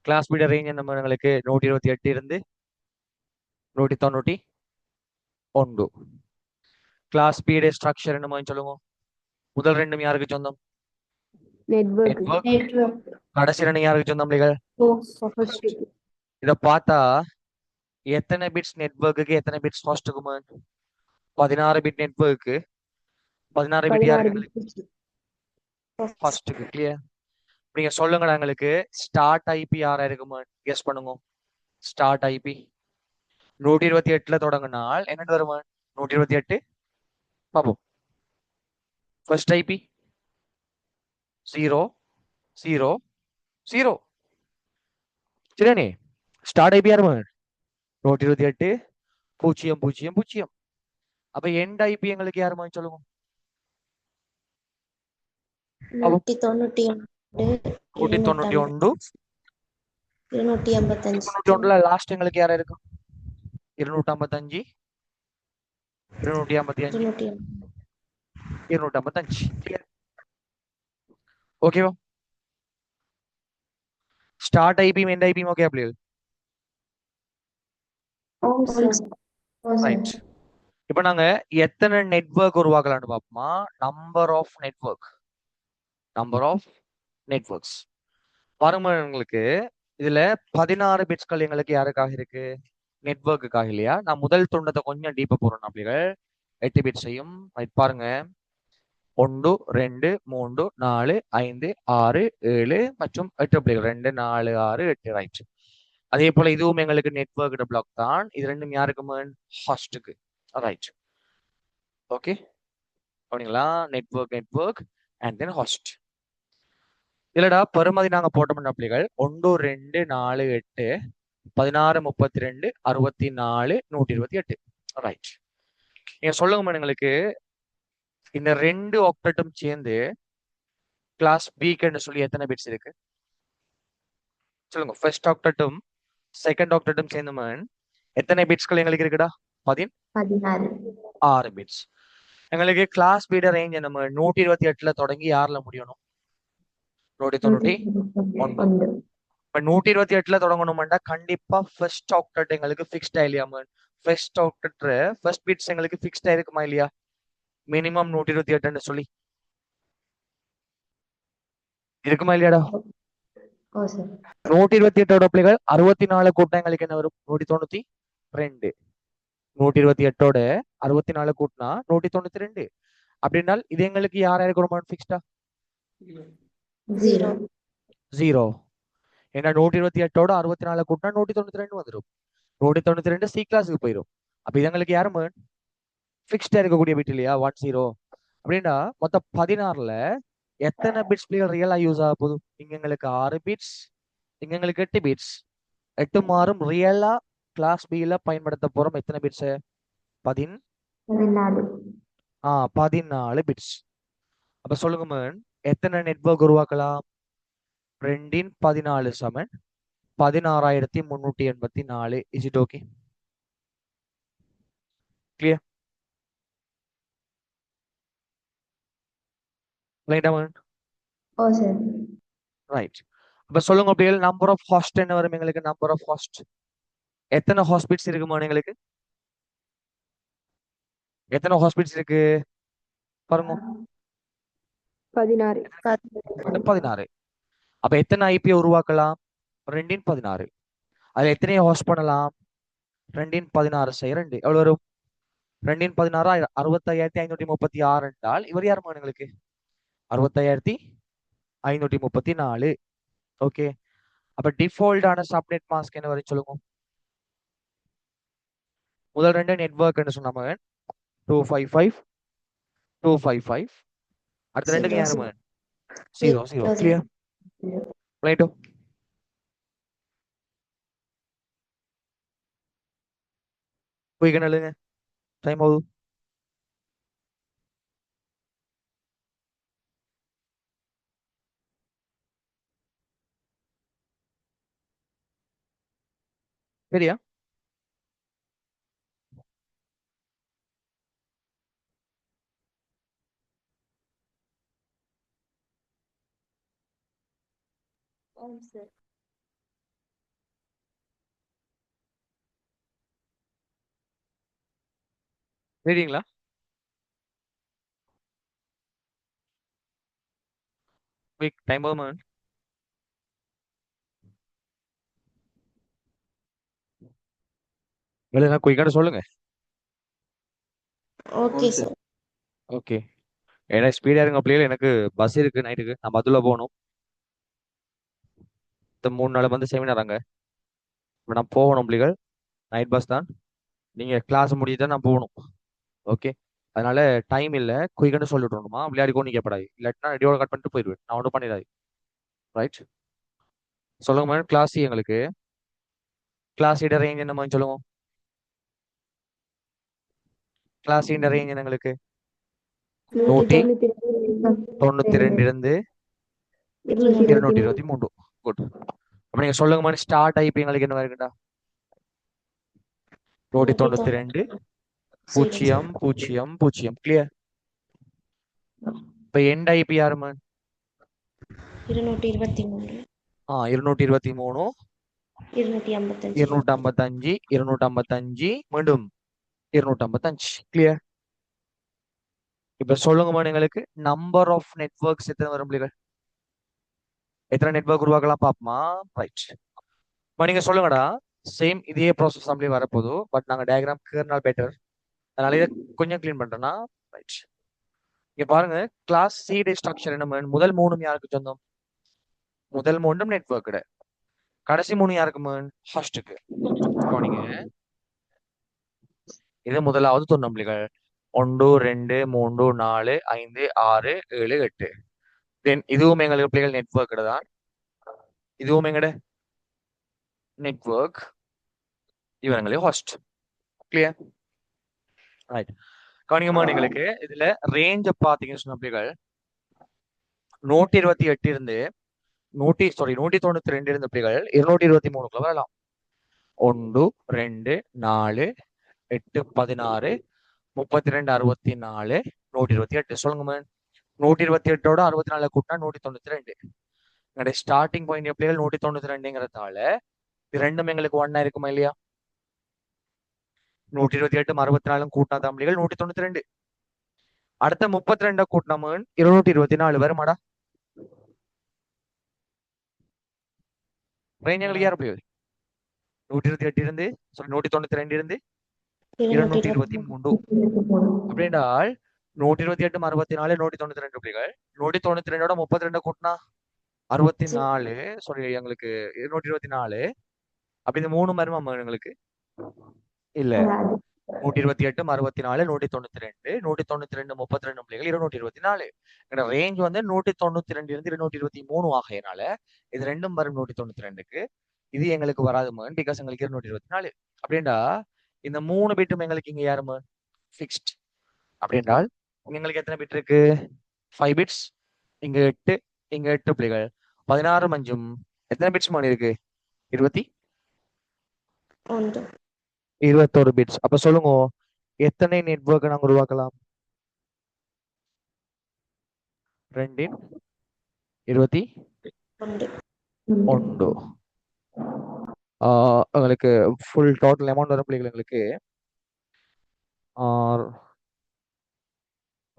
கிளாஸ் பிட ரேஞ்ச் என்ன எங்களுக்கு? 128 இருந்து 191. கிளாஸ் பிட ஸ்ட்ரக்சர் என்ன சொல்லுவோம்? முதல் ரெண்டும் யாருக்கு சொந்தம்? நெட்வொர்க். கடைசி ரெண்டு யாருக்கு சொந்தம் பிள்ளைகள்? இத பார்த்தா எத்தனை பிட்ஸ் நெட்வொர்க்குக்கு, எத்தனை பிட்ஸ் ஹோஸ்டுக்குமா? 16 பிட் நெட்வொர்க்கு, 16 பிட் யாருக்கு? ஹோஸ்டுக்கு. கிளியர்? நீங்க சொல்லுங்கடா எங்களுக்கு, ஸ்டார்ட் ஐபி யாரா இருக்குமா? கெஸ் பண்ணுங்க. ஸ்டார்ட் ஐபி 128ல தொடங்கினால் என்ன வருமா? 128 பாப்போம். First IP 0,0,0. சரியானே? ஸ்டார்ட் ஐபி யாருமா? 128,0,0,0. அப்ப எண்ட் ஐபி எங்களுக்கு யாருமா சொல்லுங்க? 191 255 291ல லாஸ்ட் எங்களுக்கு யாரா இருக்கும்? 255, 255, 255. ஓகேவா? ஸ்டார்ட் ஐபியும் எண்ட் ஐபியும் ஓகே அப்படி? ரைட். இப்ப நாங்க எத்தனை நெட்வொர்க் உருவாக்கலாம்னு பார்ப்போமா? Number of networks. பாருங்க எங்களுக்கு இதுல 16 பிட்ஸ்கள் எங்களுக்கு யாருக்காக இருக்கு? நெட்வொர்க்குக்காக இல்லையா? நான் முதல் துண்டத்தை கொஞ்சம் டீப்பா போறோம். அப்படிகள் 8 பிட்ஸையும் பாருங்க. 1, 2, 3, 4, 5, 6, 7 மற்றும் 8 பிள்ளைகள். 2, 4, 6, 8. ரைட். அதே போல இதுவும் எங்களுக்கு நெட்வொர்க் பிளாக் தான். இது ரெண்டும் யாருக்கு? ஹாஸ்டுக்கு. ரைட். ஓகே, அப்படிங்களா? Network and then host. இல்லடா பெருமதி நாங்க போட்டோம்னா பிள்ளைகள் 1 2 4 8 16 32 64 128. ரைட். நீங்க சொல்லுங்க எங்களுக்கு இந்த 2 ஆக்டட்டும் சேர்ந்து கிளாஸ் பிக்குன்னு சொல்லி எத்தனை பிட்ஸ் இருக்கு சொல்லுங்க. ஃபர்ஸ்ட் ஆக்டட்டும் செகண்ட் ஆக்டட்டும் சேர்ந்து எத்தனை பிட்ஸ்கள் எங்களுக்கு இருக்குடா? 16 16 பிட்ஸ். எங்களுக்கு கிளாஸ் பீட ரேஞ்ச் நம்ம 128ல தொடங்கி யாருல முடியணும்? 191. 1 இப்ப 128ல தொடங்கணும்னா கண்டிப்பா ஃபர்ஸ்ட் ஆக்டட் எங்களுக்கு ஃபிக்ஸ்டா இல்லையா? ஃபர்ஸ்ட் ஆக்டட் ஃபர்ஸ்ட் பிட்ஸ் எங்களுக்கு ஃபிக்ஸ்டா இருக்குமா இல்லையா? மினிமம் 128ன்னு சொல்லி இருக்குமா இல்லையாடா? ஓ சார் 128ஓட பிள்ளைகள் 64 கூட்டினா எங்களுக்கு என்ன வரும்? 192. 128ஓட 64 கூட்டினா 192. அப்படின்னால் இது எங்களுக்கு யார் இருக்கணும் ஃபிக்ஸ்டா? 0 0. ஏன்னா 128ஓட 64 கூட்டினா 192 வந்துடும். 192 சி கிளாஸுக்கு போயிடும். அப்ப இது எங்களுக்கு யாரும் ஃபிக்ஸ்டா இருக்கக்கூடிய பிட் இல்லையா? 10. அப்படின்னா மொத்தம் 16ல எத்தனை பிட்ஸ் பிள்ளைகள் ரியலா யூஸ் ஆக போகுது? இங்க எங்களுக்கு 6 பிட்ஸ், இங்க எங்களுக்கு 8 பிட்ஸ். 8 மாறும் ரியலா கிளாஸ் பில பயன்படுத்த போறோம் எத்தனை பிட்ஸ்? 14 14 பிட்ஸ். அப்ப சொல்லுங்க எத்தனை நெட்வொர்க் உருவாக்கலாம்? 2 × 14 சமன் 16,384. Is it okay? கிளியர்? ரைட்டா ஓ சார் ரைட். அப்ப சொல்லுங்க அப்படியே நம்பர் ஆஃப் ஹாஸ்ட் என்ன வரும் எங்களுக்கு? நம்பர் ஆஃப் ஹாஸ்ட் எத்தனை ஹாஸ்பிட்ஸ் இருக்குமா எங்களுக்கு? எத்தனை ஹாஸ்பிட்ஸ் இருக்கு பாருங்க. 16 16. அப்ப எத்தனை ஐபி உருவாக்கலாம்? 2 × 16. அதுல எத்தனையை ஹோஸ்ட் பண்ணலாம்? 2 × 16 செய்ய 2 எவ்வளவு வரும்? 2 × 16 65,536 என்றால் இவர் யார் எங்களுக்கு? 65,534. ஓகே. அப்ப டிஃபால்ட்டான சப்நெட் மாஸ்க் என்ன வரும் சொல்லுங்க. முதல் 2 நெட்வொர்க் சொன்னாம 255 255. அடுத்த 2க்கு யாரு 0 0. கிளியர்? ரைட்டோ. போய்க்கணுங்க டைம் ஆகுது. சரியா? சார் சரிங்களா? டைம் ஆகுது இல்லைன்னா குயிக்கான சொல்லுங்க. Okay sir okay. ஏன்னா ஸ்பீடா இருங்க பிள்ளைகள், எனக்கு பஸ் இருக்கு நைட்டுக்கு, நான் மதுல போகணும். இந்த 3 நாள் வந்து செமினார் அங்க. இப்போ நான் போகணும் பிள்ளைகள், நைட் பஸ் தான். நீங்க கிளாஸ் முடிச்சுதான் நான் போகணும். ஓகே. அதனால டைம் இல்லை, குயிக்கான சொல்லிவிட்டோம்மா. விளையாடிக்கோ நீங்க எப்படாது, இல்லாட்டினா ரெடியோட கட் பண்ணிட்டு போயிடுவேன். நான் ஒன்றும் பண்ணிடாது. ரைட். சொல்லுங்க மேடம். கிளாஸ் எங்களுக்கு கிளாஸ் ரேஞ்ச் என்ன மாதிரி சொல்லுங்க. கிளாஸ் ரேஞ்ச் என்ன எங்களுக்கு? 192 இருந்து 223. குட். அப்ப நீங்க சொல்லுங்க மாதிரி ஸ்டார்ட் ஐபி எங்களுக்கு என்ன இருக்குடா? 192 0 0 0. கிளியர்? இப்ப எண்ட் ஐபி யாருமா? 223 223 255 255 255 மீண்டும் 255. கிளியர்? இப்ப சொல்லுங்க எங்களுக்கு நம்பர் ஆஃப் நெட்வொர்க்ஸ் எத்தனை வரும் பிள்ளைகள்? எத்தனை நெட்வொர்க் உருவாக்கலாம் பாப்போமா? ரைட். நீங்க சொல்லுங்கடா. சேம் இதே ப்ராசஸ் அப்படியே வரப்போது, பட் நாங்க டயக்ராம் கேர்னால் பெட்டர், அதனால இதை கொஞ்சம் கிளீன் பண்றேன்னா. ரைட். இங்க பாருங்க, கிளாஸ் சி டே ஸ்ட்ரக்சர் என்ன? முதல் 3 யாருக்கு சொந்தம்? முதல் 3 நெட்வொர்க். கடைசி 3 யாருக்கு? ஹாஸ்டுக்கு. கவனிங்க, இது முதலாவது துண்ணம்பிள்ளைகள் 1 2 3 4 5 6 7 8. தென் இதுவும் எங்களுக்கு பிள்ளைகள் நெட்வொர்க் தான். இதுவும் எங்கட நெட்வொர்க், இவங்களே ஹாஸ்ட். கிளியர்? ரைட். கவனிங்கம்மா, எங்களுக்கு இதுல ரேஞ்ச் பாத்தீங்கன்னு சொன்ன பிள்ளைகள் 128 இருந்து 192 இருந்த பிள்ளைகள் 223 வரலாம். 1 2 4 8 16 32 64 128. சொல்லுங்க மேம். 128ஓட 64 கூட்டினா 192. எங்களுடைய ஸ்டார்டிங் பாயிண்ட் பிள்ளைகள் 192ங்கிறதால இது ரெண்டும் எங்களுக்கு ஒன்னா இருக்குமா இல்லையா? 128 64 கூட்டினா தான் பிள்ளைகள் 192. அடுத்த 32 கூட்டினா 224 வருமாடா? ரேஞ்ச் எங்களுக்கு யார் பிள்ளைகள்? 128 இருந்து 192 இருந்து 223. அப்படின்றால் 128 64 192 பிள்ளைகள். 192ஓட 32 கூட்டினா 64, சாரி எங்களுக்கு 224. அப்ப இந்த 3 மருமா எங்களுக்கு இல்ல. 128 64 192 192 32 பிள்ளைகள் 224. ரேஞ்ச் வந்து 192 இருந்து 223 ஆகையினால இது ரெண்டும் வரும் 192க்கு. இது எங்களுக்கு வராது மேன், பிகாஸ் எங்களுக்கு 224. அப்படின்டா இந்த 3 பிட்டும் எங்களுக்கு இங்க யாரு மேன்? ஃபிக்ஸ்ட். அப்படின்றால் எங்களுக்கு எத்தனை பிட் இருக்கு? 5 பிட்ஸ். இங்க 8, இங்க 8 பிள்ளைகள். 16 மஞ்சும் எத்தனை பிட்ஸ் மேன் இருக்கு? 21 பிட்ஸ். அப்ப சொல்லுங்க, எத்தனை நெட்வொர்க்கை நாங்க உருவாக்கலாம்? 2 21. உங்களுக்கு ஃபுல் டோட்டல் அமௌண்ட் வரும் பிள்ளைகள் எங்களுக்கு.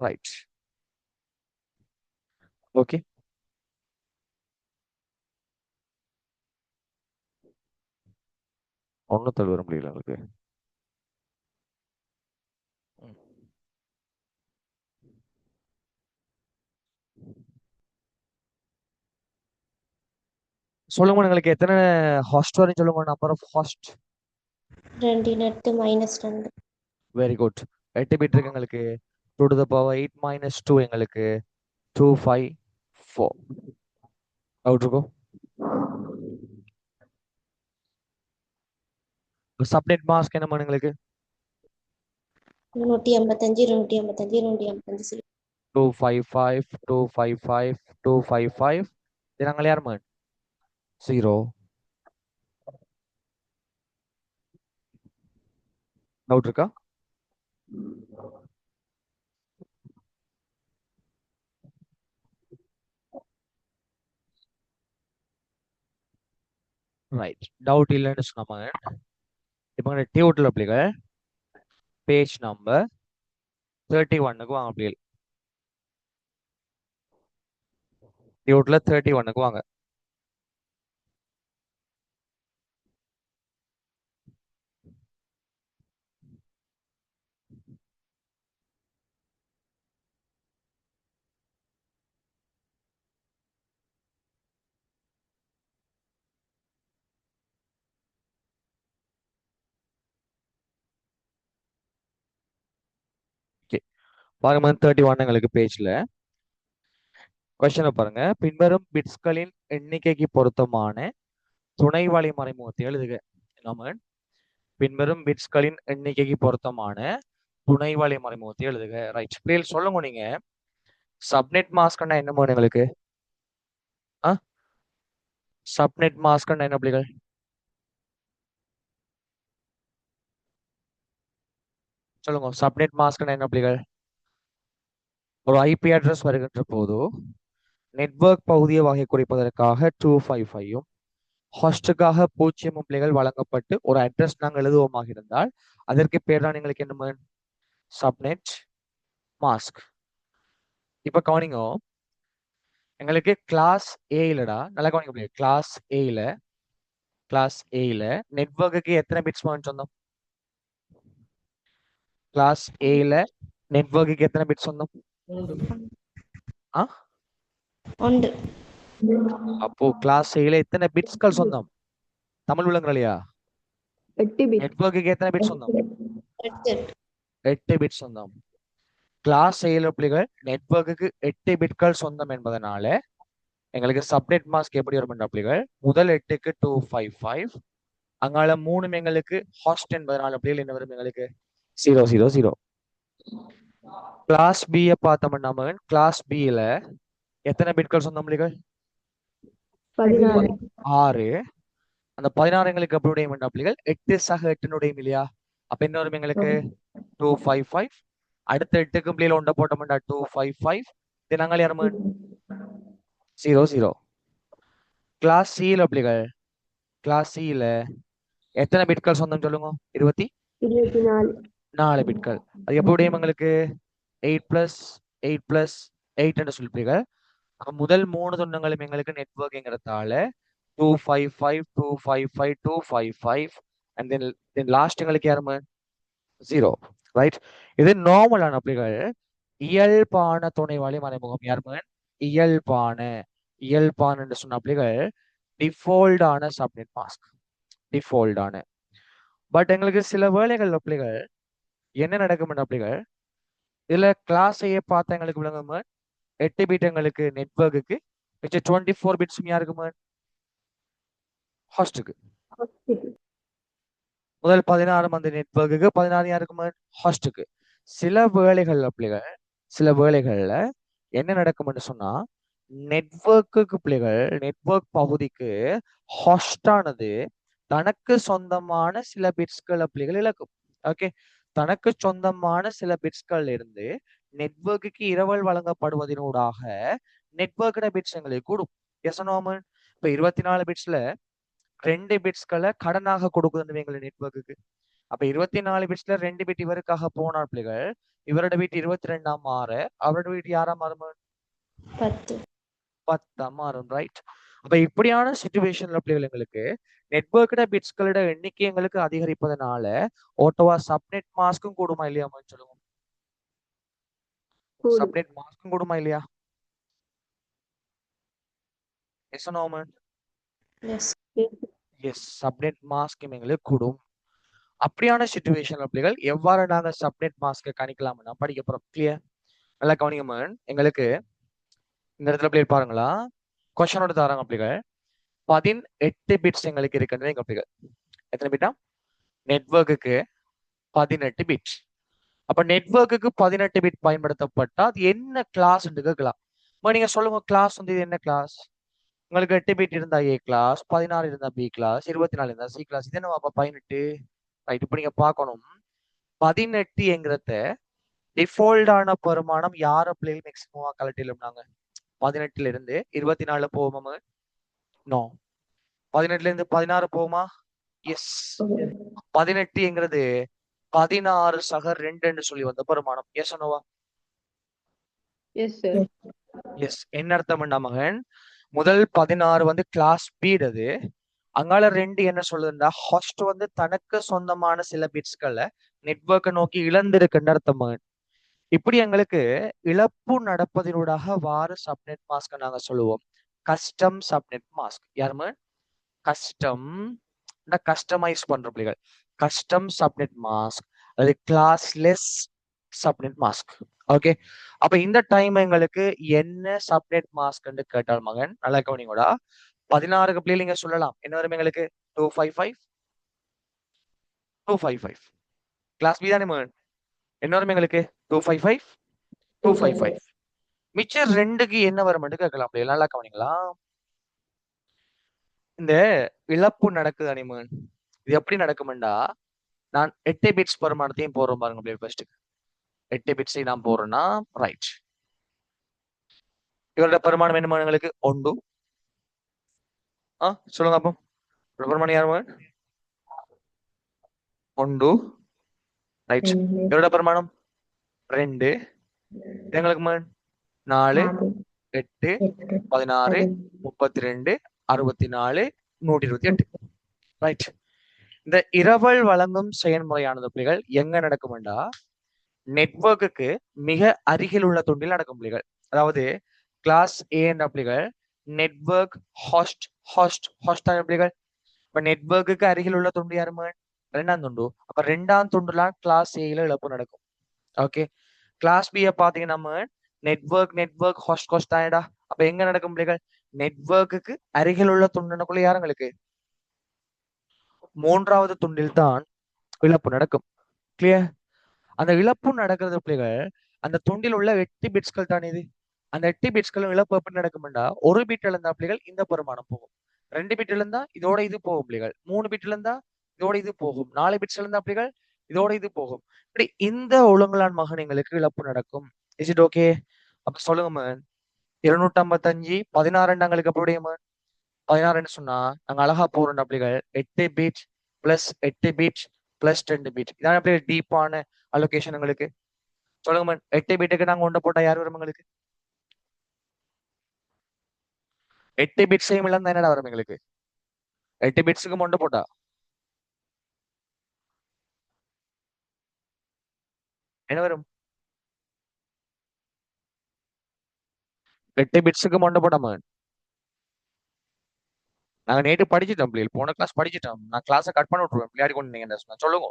ரைட். ஓகே. ஒன்னு வரும் பிள்ளைகள் எங்களுக்கு. சொல்லுங்க உங்களுக்கு எத்தனை ஹாஸ்ட் வரும் சொல்லுங்க. Number of host. 2 -2. Very good. 8 bit இருக்கு எங்களுக்கு. 2 to the power 8 minus 2 எங்களுக்கு 254. அவுட் இருக்கும். சப்நெட் மாஸ்க் என்ன எங்களுக்கு 255 255 255. 255 255 255. இது நாங்கள் யார் மேன்? 0. டவுட் இருக்கா? ரைட். டவுட் இல்லைன்னு சொன்னாங்க. இப்போ டியூட்ல பிள்ளைகள் பேஜ் நம்பர் 31க்கு வாங்க பிள்ளைகள். டியூட்ல 31க்கு வாங்க. பாருங்க 31 எங்களுக்கு பேஜ்ல கொஸ்டினை பாருங்க. பின்வரும் பிட்ஸ்களின் எண்ணிக்கைக்கு பொருத்தமான துணை வழி மறைமுகத்தை எழுதுக. நம்ம பின்வரும் பிட்ஸ்களின் எண்ணிக்கைக்கு பொருத்தமான துணை வழி மறைமுகத்தை எழுதுக. ரைட். பிள்ளைகள் சொல்லுங்க நீங்க சப்நெட் மாஸ்க்னா என்ன மேடம் எங்களுக்கு? சப்நெட் மாஸ்க்னா என்ன பிள்ளைகள்? சொல்லுங்க. சப்நெட் மாஸ்க்னா என்ன பிள்ளைகள்? ஒரு ஐபி அட்ரஸ் வருகின்ற போது நெட்வொர்க் பகுதியை வகை குறிப்பதற்காக 255யும் ஹாஸ்டுக்காக 0 பிள்ளைகள் வழங்கப்பட்டு ஒரு அட்ரஸ் நாங்கள் எழுதுவோமாக இருந்தால் அதற்கு பேர் தான் எங்களுக்கு என்ன? Subnet mask. இப்ப கவனிங்க, எங்களுக்கு கிளாஸ் ஏலடா நல்லா கவனிக்க முடியும். கிளாஸ் ஏல நெட்வொர்க்குக்கு எத்தனை பிட்ஸ் சொந்தம்? கிளாஸ் ஏல நெட்வொர்க்குக்கு எத்தனை பிட்ஸ் சொந்தம்? அப்போ கிளாஸ் ஏல எத்தனை பிட்ஸ்கள் சொந்தம்? தமிழ் விளங்குற இல்லையா? 8 பிட். நெட்வொர்க்குக்கு எத்தனை பிட் சொந்தம்? 8. 8 பிட் சொந்தம். கிளாஸ் ஏல பிள்ளைகள் நெட்வொர்க்குக்கு 8 பிட்கள் சொந்தம் என்பதனால எங்களுக்கு சப்நெட் மாஸ்க் எப்படி வரும் பிள்ளைகள் முதல் 8க்கு 255 அங்கால 3 எங்களுக்கு ஹாஸ்ட் என்பதனால பிள்ளைகள் என்ன வரும் எங்களுக்கு 000. கிளாஸ் பி பார்த்தோம்னா மகன் கிளாஸ் பில எத்தனை பிட்கள் சொந்தம் பிள்ளைகள் 6. அந்த 16 எங்களுக்கு எப்படி உடையும் பிள்ளைகள் 8 சக 8 இல்லையா அப்ப என்ன வரும் எங்களுக்கு 255 அடுத்த 8க்கு பிள்ளைகள் ஒன்றை போட்டோம்னா 255 தினங்கள் யாரும் 00. கிளாஸ் சில பிள்ளைகள் கிளாஸ் சில எத்தனை பிட்கள் சொந்தம் சொல்லுங்க 24 பிட்கள் அது எப்படி உடையும் எங்களுக்கு 8+8+8 என்று சொல்லிப்பீர்கள் அப்ப முதல் 3 துண்டங்களும் எங்களுக்கு நெட்வொர்க்ங்கிறதால 255 255 255 and then லாஸ்ட் எங்களுக்கு யாருமே 0 ரைட் இது நார்மலான பிள்ளைகள் இயல்பான துணைவாளி மறைமுகம் யாருமே இயல்பான என்று சொன்ன பிள்ளைகள் டிஃபால்டான சப்நெட் மாஸ்க் டிஃபால்டான பட் எங்களுக்கு சில வேலைகள் பிள்ளைகள் என்ன நடக்கும் பிள்ளைகள் இதுல கிளாஸ் ஐய பார்த்தா எங்களுக்கு விளங்குமா 8 பிட் எங்களுக்கு நெட்வொர்க்குக்கு 24 பிட்ஸ் யாருக்குமா ஹாஸ்டுக்கு முதல் 16 அந்த நெட்வொர்க்குக்கு 16 யாருக்குமா ஹாஸ்டுக்கு சில வேளைகள்ல என்ன நடக்கும்னு சொன்னா நெட்வொர்க்குக்கு பிள்ளைகள் நெட்வொர்க் பகுதிக்கு ஹாஸ்டானது தனக்கு சொந்தமான சில பிட்ஸ்கள் பிள்ளைகள் இழக்கும் ஓகே தனக்கு சொந்தமான சில பிட்ஸ்கள் இருந்து நெட்வொர்க்குக்கு இரவல் வழங்கப்படுவதனூடாக நெட்வொர்க்கோட பிட்ஸ் எங்களுக்கு கூடும் எசனோமன் இப்ப 24 பிட்ஸ்ல 2 பிட்ஸ்களை கடனாக கொடுக்குதுன்னு எங்களை நெட்வொர்க்குக்கு அப்ப 24 பிட்ஸ்ல 2 பிட் இவருக்காக போனார் பிள்ளைகள் இவரோட வீட்டு 22ஆம் மாற அவரோட வீட்டு யாரா மாறும் 10 மாறும் ரைட் அப்ப இப்படியான சிச்சுவேஷன்ல பிள்ளைகள் எங்களுக்கு நெட்வொர்க்கோட பிட்ஸ்களோட எண்ணிக்கை எங்களுக்கு அதிகரிப்பதனால ஓட்டோவா சப்நெட் மாஸ்க்கும் கூடுமா இல்லையா சொல்லுங்க சப்நெட் மாஸ்க்கும் கூடுமா இல்லையா S Noman S subnet mask எங்களுக்கு கூடும் அப்படியான சிச்சுவேஷன்ல பிள்ளைகள் எவ்வாறு நாங்க சப்நெட் மாஸ்கை கணிக்கலாம்னா படிக்க போறோம் கிளியர் நல்லா கவனிங்கம்மன் எங்களுக்கு இந்த இடத்துல பிள்ளைகள் பாருங்களா கொஸ்டனோட தராங்க பிள்ளைகள் 18 பிட்ஸ் எங்களுக்கு இருக்குன்னு எங்க பிள்ளைகள் எத்தனை பிட்டா நெட்வொர்க்குக்கு 18 பிட் அப்ப நெட்வொர்க்குக்கு 18 பிட் பயன்படுத்தப்பட்டா அது என்ன கிளாஸ் கேட்கலாம் நீங்க சொல்லுங்க கிளாஸ் வந்து இது என்ன கிளாஸ் உங்களுக்கு 8 பிட் இருந்தா ஏ கிளாஸ் 16 இருந்தா பி கிளாஸ் 24 இருந்தா சி கிளாஸ் இது என்ன 18 ரைட் இப்ப நீங்க பார்க்கணும் 18 என்கிறத டிஃபால்டான பெருமானம் யார பிள்ளைகள் மேக்சிமமா கலட்டிலும்னாங்க 18ல இருந்து 24 போவோமா நோ 18ல இருந்து 16 போகுமா எஸ் 18 என்கிறது 16 சக 2 சொல்லி வந்த பெருமானம் எஸ் அனோவா எஸ் என்ன அர்த்தம் மகன் முதல் 16 வந்து கிளாஸ் பீட் அது அங்கால 2 என்ன சொல்லுதுன்னா ஹாஸ்ட் வந்து தனக்கு சொந்தமான சில பிட்ஸ்களை நெட்வொர்க்கை நோக்கி இழந்திருக்குன்னு அர்த்தம் மகன் இப்படி எங்களுக்கு இழப்பு நடப்பதனூடாக வார சப்நெட் மாஸ்க் நாங்க சொல்லுவோம் கஸ்டம் சப்நெட் மாஸ்க் யாருமே கஸ்டமைஸ் பண்ற பிள்ளைகள் கஸ்டம் சப்நெட் மாஸ்க் அது கிளாஸ்லெஸ் சப்நெட் மாஸ்க் ஓகே அப்ப இந்த டைம் எங்களுக்கு என்ன சப்நெட் மாஸ்க் கேட்டால் மகன் நல்லா கவனிங்கோட 16 பிள்ளைகள் நீங்க சொல்லலாம் என்ன வரும் எங்களுக்கு 255 கிளாஸ் பி தானே மகன் என்ன வரும் எங்களுக்கு 255 மிச்சம் 2க்கு என்ன வரும் கேட்கலாம் பிள்ளைகள் நல்லா கவனிங்களா இந்த இழப்பு நடக்குது அனிமன் இது எப்படி நடக்கும்டா நான் 8 பிட்ஸ் பெருமானத்தையும் போடுறோம் பாருங்க பிள்ளைகள் ஃபர்ஸ்ட் 8 பிட்ஸை நான் போடுறேன்னா ரைட் இவரோட பெருமானம் என்ன எங்களுக்கு 1 சொல்லுங்க அப்போ பெருமானம் யாரு 1 ரைட் இவரோட பெருமானம் 2 எங்களுக்கு 4 8 16 32 64 128 ரைட் இந்த இரவல் வழங்கும் செயல்முறையானது பிள்ளைகள் எங்க நடக்கும்டா நெட்வொர்க்குக்கு மிக அருகில் உள்ள துண்டில் நடக்கும் பிள்ளைகள் அதாவது கிளாஸ் ஏ என்ற பிள்ளைகள் நெட்வொர்க் ஹாஸ்ட் பிள்ளைகள் இப்ப நெட்வொர்க்குக்கு அருகில் உள்ள துண்டு யாருமே 2ஆம் துண்டு அப்ப 2ஆம் துண்டுலாம் கிளாஸ் ஏல இழப்பு நடக்கும் ஓகே கிளாஸ் பியை பாத்தீங்கன்னா நெட்வொர்க் ஹாஸ்ட் தானடா. அப்ப எங்க நடக்கும் பிள்ளைகள்? நெட்வொர்க்குக்கு அருகில் உள்ள துண்டனுக்குள்ள யாருங்களுக்கு மூன்றாவது துண்டில் தான் இழப்பு நடக்கும். கிளியர்? அந்த இழப்பு நடக்கிறது பிள்ளைகள் அந்த துண்டில் உள்ள 8 பிட்ஸ்கள் தான் இது. அந்த 8 பிட்ஸ்களும் இழப்பு எப்படி நடக்கும்டா, ஒரு பிட் இழந்தா பிள்ளைகள் இந்த பெருமானம் போகும், 2 பிட் இழந்தா இதோட இது போகும் பிள்ளைகள், 3 பிட் இழந்தா இதோட இது போகும், 4 பிட்ஸ் இழந்தா பிள்ளைகள் இதோட இது போகும். இப்படி இந்த ஒழுங்கலான் மகனிங்களுக்கு இழப்பு நடக்கும். Is it okay? அப்ப சொல்லுங்க மேன், 255 16 எங்களுக்கு அப்படியே மேன் 16 சொன்னா நாங்க அழகா போறோம் அப்படிகள் 8 bit plus 8 bit plus 2 bit. இதான் அப்படியே டீப்பான அலோகேஷன் எங்களுக்கு. சொல்லுங்க மேன், 8 பீட்டுக்கு நாங்க ஒன்று போட்டா யார் வரும் எங்களுக்கு? 8 பிட்ஸையும் இழந்தா என்னடா வரும் எங்களுக்கு? 8 பிட்ஸுக்கு ஒன்று போட்டா என்ன வரும்? 8 பிட்ஸுக்கு ஒன்று போட்டா மேன் நாங்க நேற்று படிச்சுட்டோம் பிள்ளைகள், போன கிளாஸ் படிச்சுட்டோம். நான் கிளாஸை கட் பண்ணி விட்டுருவேன் பிள்ளையாடி கொண்டு நீங்க சொன்னா சொல்லுங்க.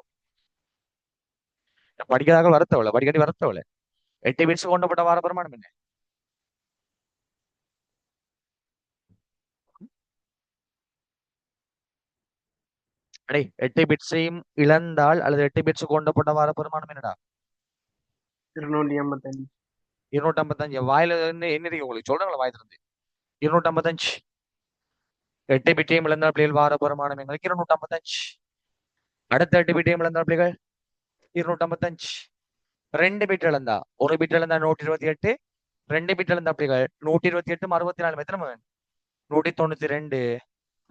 படிக்காத வரத்தவளை படிக்காட்டி வரத்தவளை 8 பிட்ஸுக்கு கொண்டு போட்டா வார பிரமாணம் என்ன? அடே 8 பிட்ஸையும் இழந்தால் அல்லது 8 பிட்ஸ் கொண்டு போட்ட வார பெருமானம் என்னடா? 255. 255. வாயில இருந்து என்ன இருக்கு உங்களுக்கு? சொல்றாங்களா வாயில இருந்து? 255. 8 பிட்டையும் இழந்தால் பிள்ளைகள் வார பெருமானம் எங்களுக்கு 255. அடுத்த 8 பிட்டையும் இழந்தால் பிள்ளைகள் 255. 2 பிட் இழந்தா, ஒரு பிட் இழந்தா 128, 2 பிட் இழந்தா பிள்ளைகள் 128 64 எத்தனை மகன்? 192.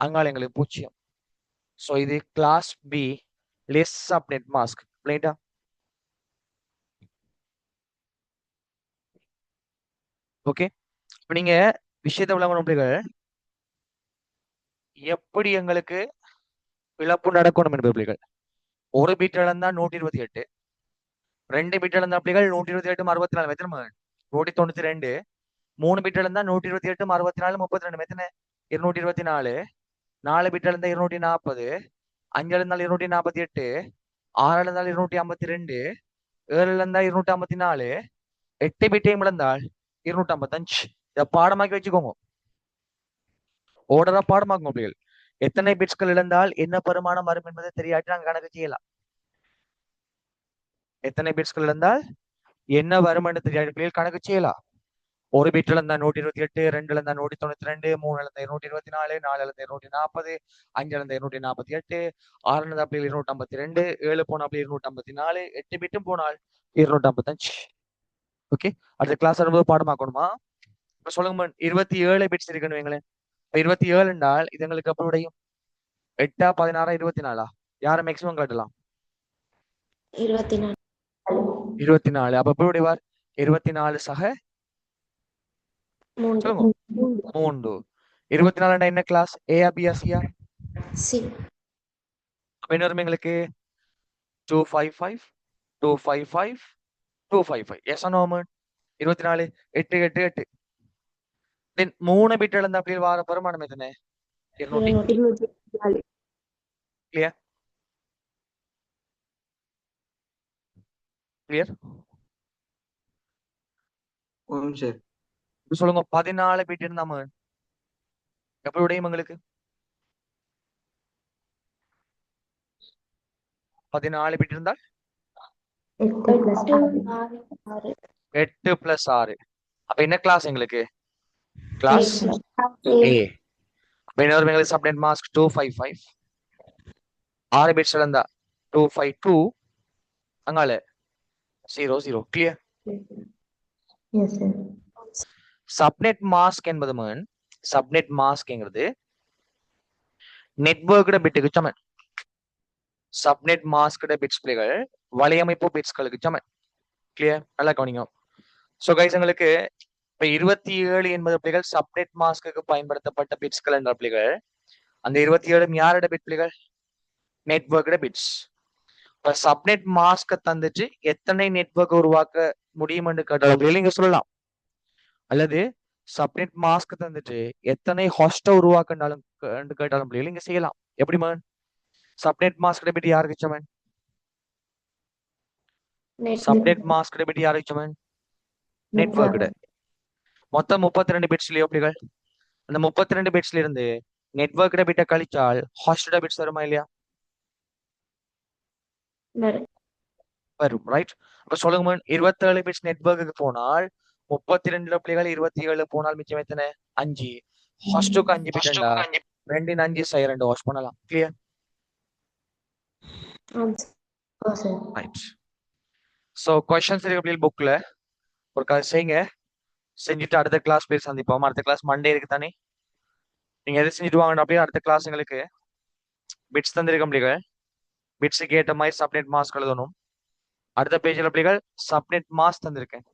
அங்கால எங்களுக்கு 0. ஸோ இது class B less subnet mask. ரைட்டா? ஓகே, இப்போ நீங்க விஷயத்தை விளங்கணும் பிள்ளைகள், எப்படி எங்களுக்கு இழப்பு நடக்கணும் என்பது பிள்ளைகள். ஒரு பிட் இழந்தா 128, 2 பிட் இழந்தா பிள்ளைகள் 128 64 எத்தனை மகன்? 192. 3 பிட் இழந்தா 128 64 32 எத்தனை? 224. 4 பிட் இழந்தா 240, 5 இழந்தால் 248, 6 இழந்தால் 252, 7 இழந்தால் 254, 8 பிட்டையும் இழந்தால் 255. இதை பாடமாக்கி வச்சுக்கோங்க, ஓர்டரா பாடமாக்குங்க பிள்ளைகள். எத்தனை பிட்ஸ்கள் இழந்தால் என்ன பெருமானம் வரும் என்பதை தெரியாட்டி நாங்க கணக்கு செய்யலாம். எத்தனை பிட்ஸ்கள் இழந்தால் என்ன வரும் என்று தெரியாத பிள்ளைகள் கணக்கு செய்யலாம். ஒரு பிட் இழந்தா 128, 2 இழந்தா 192, 3 இழந்தா 224, 4 இழந்தா 240, 5 இழந்தா 248, 6 இழந்தா பிள்ளைகள் 252, 7 போனா பிள்ளை 254, 8 பிட்டும் போனால் 255. ஓகே, அடுத்த கிளாஸ் வரும்போது பாடமாக்கணுமா? இப்ப சொல்லுங்க, 27 பிட்ஸ் இருக்குன்னு வைங்களேன். 27 என்றால் இது எங்களுக்கு எப்படி உடையும்? 8 16 24? யாரை மேக்சிமம் காட்டலாம்? 24. 24. அப்ப எப்படி உடைவார்? 24 சக 3. சொல்லுங்க 3. 24 என்ன கிளாஸ்? ஏஆ பிஆ சிஆ? சி. அப்ப என்ன வரும் எங்களுக்கு? 255 255 255. Yes or no man? 24 8 8 8. Then 3 bit இழந்த அப்படி வார பெருமானம் எத்தனை? 200. கிளியர்? கிளியர்? சரி. சொல்லுங்க, 14 பிட் இருந்தா மேன் எப்படி உடையும் எங்களுக்கு? 14 பிட் இருந்தால் 8 பிளஸ் 6. அப்ப என்ன கிளாஸ் எங்களுக்கு? கிளாஸ் ஏ. அப்ப என்ன வரும் எங்களுக்கு? Subnet mask 255. 6 பிட்ஸ் இருந்தா 252. அங்கால 0 0. கிளியர்? சப்நெட் மாஸ்க் என்பது மேன், சப்நெட் மாஸ்க்ங்கிறது நெட்வொர்க்கோட பிட்டுக்கு சமன். சப்நெட் மாஸ்கோட பிட்ஸ் பிள்ளைகள் வலையமைப்பு பிட்ஸ்களுக்கு சமன். கிளியர்? நல்லா கவனிங்க. ஸோ கைஸ், எங்களுக்கு இப்ப 27 என்பது பிள்ளைகள் சப்நெட் மாஸ்க்கு பயன்படுத்தப்பட்ட பிட்ஸ்கள் என்ற பிள்ளைகள். அந்த 27 யாரோட பிட் பிள்ளைகள்? நெட்வொர்க்கோட பிட்ஸ். இப்ப சப்நெட் மாஸ்க தந்துட்டு எத்தனை நெட்வொர்க் உருவாக்க முடியும் என்று கேட்டாலும் இங்க சொல்லலாம், அல்லது சப்நெட் மாஸ்க் தந்துட்டு எத்தனை ஹாஸ்ட உருவாக்கினாலும் கேட்டாலும் பிள்ளைகள் இங்க செய்யலாம். எப்படி மேன்? சப்நெட் மாஸ்க் பிட் யாருக்கு சமன்? சப்நெட் மாஸ்க் பற்றி யார் வச்சவன்? நெட்வொர்க். மொத்தம் 32 பிட்ஸ் இல்லையோ பிள்ளைகள்? அந்த 32 பிட்ஸ்ல இருந்து நெட்வொர்க் பிட்ட கழிச்சால் ஹாஸ்டோட பிட்ஸ் வருமா இல்லையா? வரும், ரைட்? அப்ப சொல்லுங்க மேன், 27 பிட்ஸ் நெட்வொர்க்குக்கு போனால் 32 பிள்ளைகள் 27 போனால் மிச்சம் எத்தனை? 5. ஹாஸ்டுக்கு 5 பிட்டா 2 5 2 வாஷ் பண்ணலாம். கிளியர்? ரைட். ஸோ கொஸ்டின்ஸ் இருக்கு பிள்ளைகள் புக்ல ஒரு கதை செய்யுங்க. செஞ்சுட்டு அடுத்த கிளாஸ் போய் சந்திப்போம். அடுத்த கிளாஸ் மண்டே இருக்கு தானே? நீங்க எதை செஞ்சுட்டு வாங்க அப்படியே அடுத்த கிளாஸ் எங்களுக்கு பிட்ஸ் தந்திருக்க பிள்ளைகள். பிட்ஸுக்கு ஏற்ற மாதிரி சப்நெட் மாஸ்க் எழுதணும். அடுத்த பேஜில் பிள்ளைகள் சப்நெட் மாஸ்க் தந்திருக்கேன்.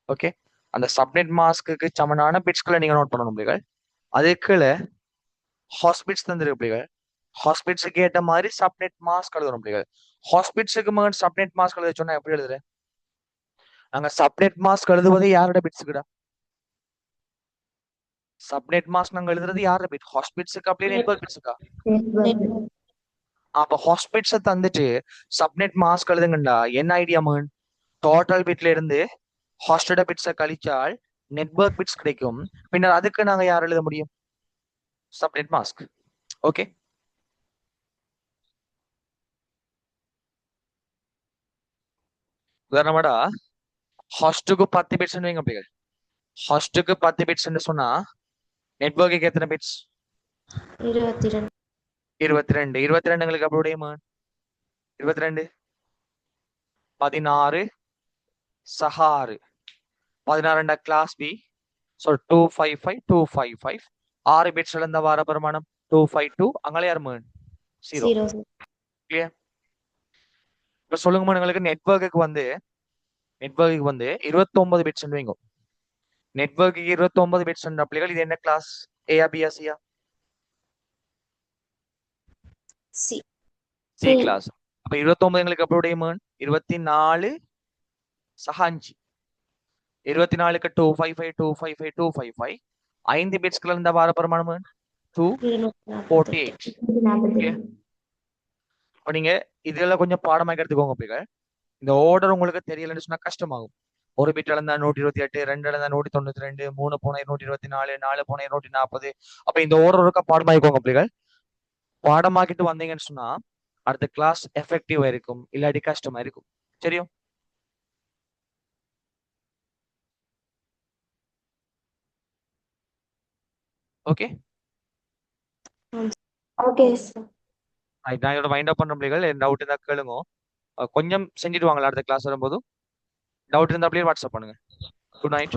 ஓகே, அந்த சப்நெட் மாஸ்க்கு சமனான பிட்ஸ்களை நீங்க நோட் பண்ணணும் பிள்ளைகள். அதுக்குள்ள ஹாஸ்பிட்ஸ் தந்திருக்கு பிள்ளைகள். ஹாஸ்பிட்ஸுக்கு ஏற்ற மாதிரி சப்நெட் மாஸ்க் எழுதணும் பிள்ளைகள். ஹாஸ்பிட்ஸுக்கு மகன் சப்நெட் மாஸ்க் எழுத சொன்னா எப்படி எழுதுறேன்? நாங்க சப்நெட் மாஸ்க் எழுதுவது யாரோட பிட்ஸுக்குடா? சப்நெட் மாஸ்க் நாங்க எழுதுறது யாரோட பிட்? ஹாஸ்பிட்ஸுக்கு அப்படியே நெட்வொர்க் பிட்ஸுக்கா? அப்ப ஹாஸ்பிட்ஸை தந்துட்டு சப்நெட் மாஸ்க் எழுதுங்கண்டா என்ன ஐடியா மகன்? டோட்டல் பிட்ல இருந்து ஹாஸ்டோட பிட்ஸை கழிச்சால் நெட்வொர்க் பிட்ஸ் கிடைக்கும். பின்னர் அதுக்கு நாங்க யார் எழுத முடியும்? Subnet mask. ஓகே, உதாரணமாடா ஹாஸ்டுக்கு 10 பிட்ஸ் வைங்க பிள்ளைகள். ஹாஸ்டுக்கு 10 பிட்ஸ் சொன்னா நெட்வொர்க்குக்கு எத்தனை பிட்ஸ்? 22. 22. 22 எங்களுக்கு அப்படியே 22 16 6 16 கிளாஸ் பி. ஸோ 255 255 6 பிட்ஸ்ல இருந்த வார பிரமாணம் 252. அங்கே யார் மேன்? 0. கிளியர்? இப்ப சொல்லுங்க மேன், எங்களுக்கு நெட்வொர்க்குக்கு வந்து 29 பிட்ஸ் வைங்க. நெட்வொர்க்கு 29 பிட்ஸ் பிள்ளைகள். இது என்ன கிளாஸ்? ஏயா பியா சியா? C class. அப்ப 29 எங்களுக்கு அப்படியே மேன் 24 5. 24க்கு 255 255 255 5 பிட்ஸ்ல இருந்த வார பிரமாணம் 248. இப்ப நீங்க இதெல்லாம் கொஞ்சம் பாடமாக எடுத்துக்கோங்க பிள்ளைகள். இந்த ஆர்டர் உங்களுக்கு தெரியலன்னு சொன்னா கஷ்டமாகும். ஒரு பிட் இழந்தா 128, 2 இழந்தா 192, 3 போனா 224, 4 போனா 240. அப்ப இந்த ஆர்டர் இருக்க பாடமாக்கிக்கோங்க பிள்ளைகள். பாடமாக்கிட்டு வந்தீங்கன்னு சொன்னா அடுத்த கிளாஸ் எஃபெக்டிவா இருக்கும், இல்லாட்டி கஷ்டமா இருக்கும். சரியும்? ஓகே, நான் இதோட வைண்ட் அப் பண்ற பிள்ளைகள். டவுட் இருந்தா கேளுங்க. கொஞ்சம் செஞ்சுட்டு வாங்களா அடுத்த கிளாஸ் வரும்போது. டவுட் இருந்தா அப்படியே வாட்ஸ்அப் பண்ணுங்க. Good night.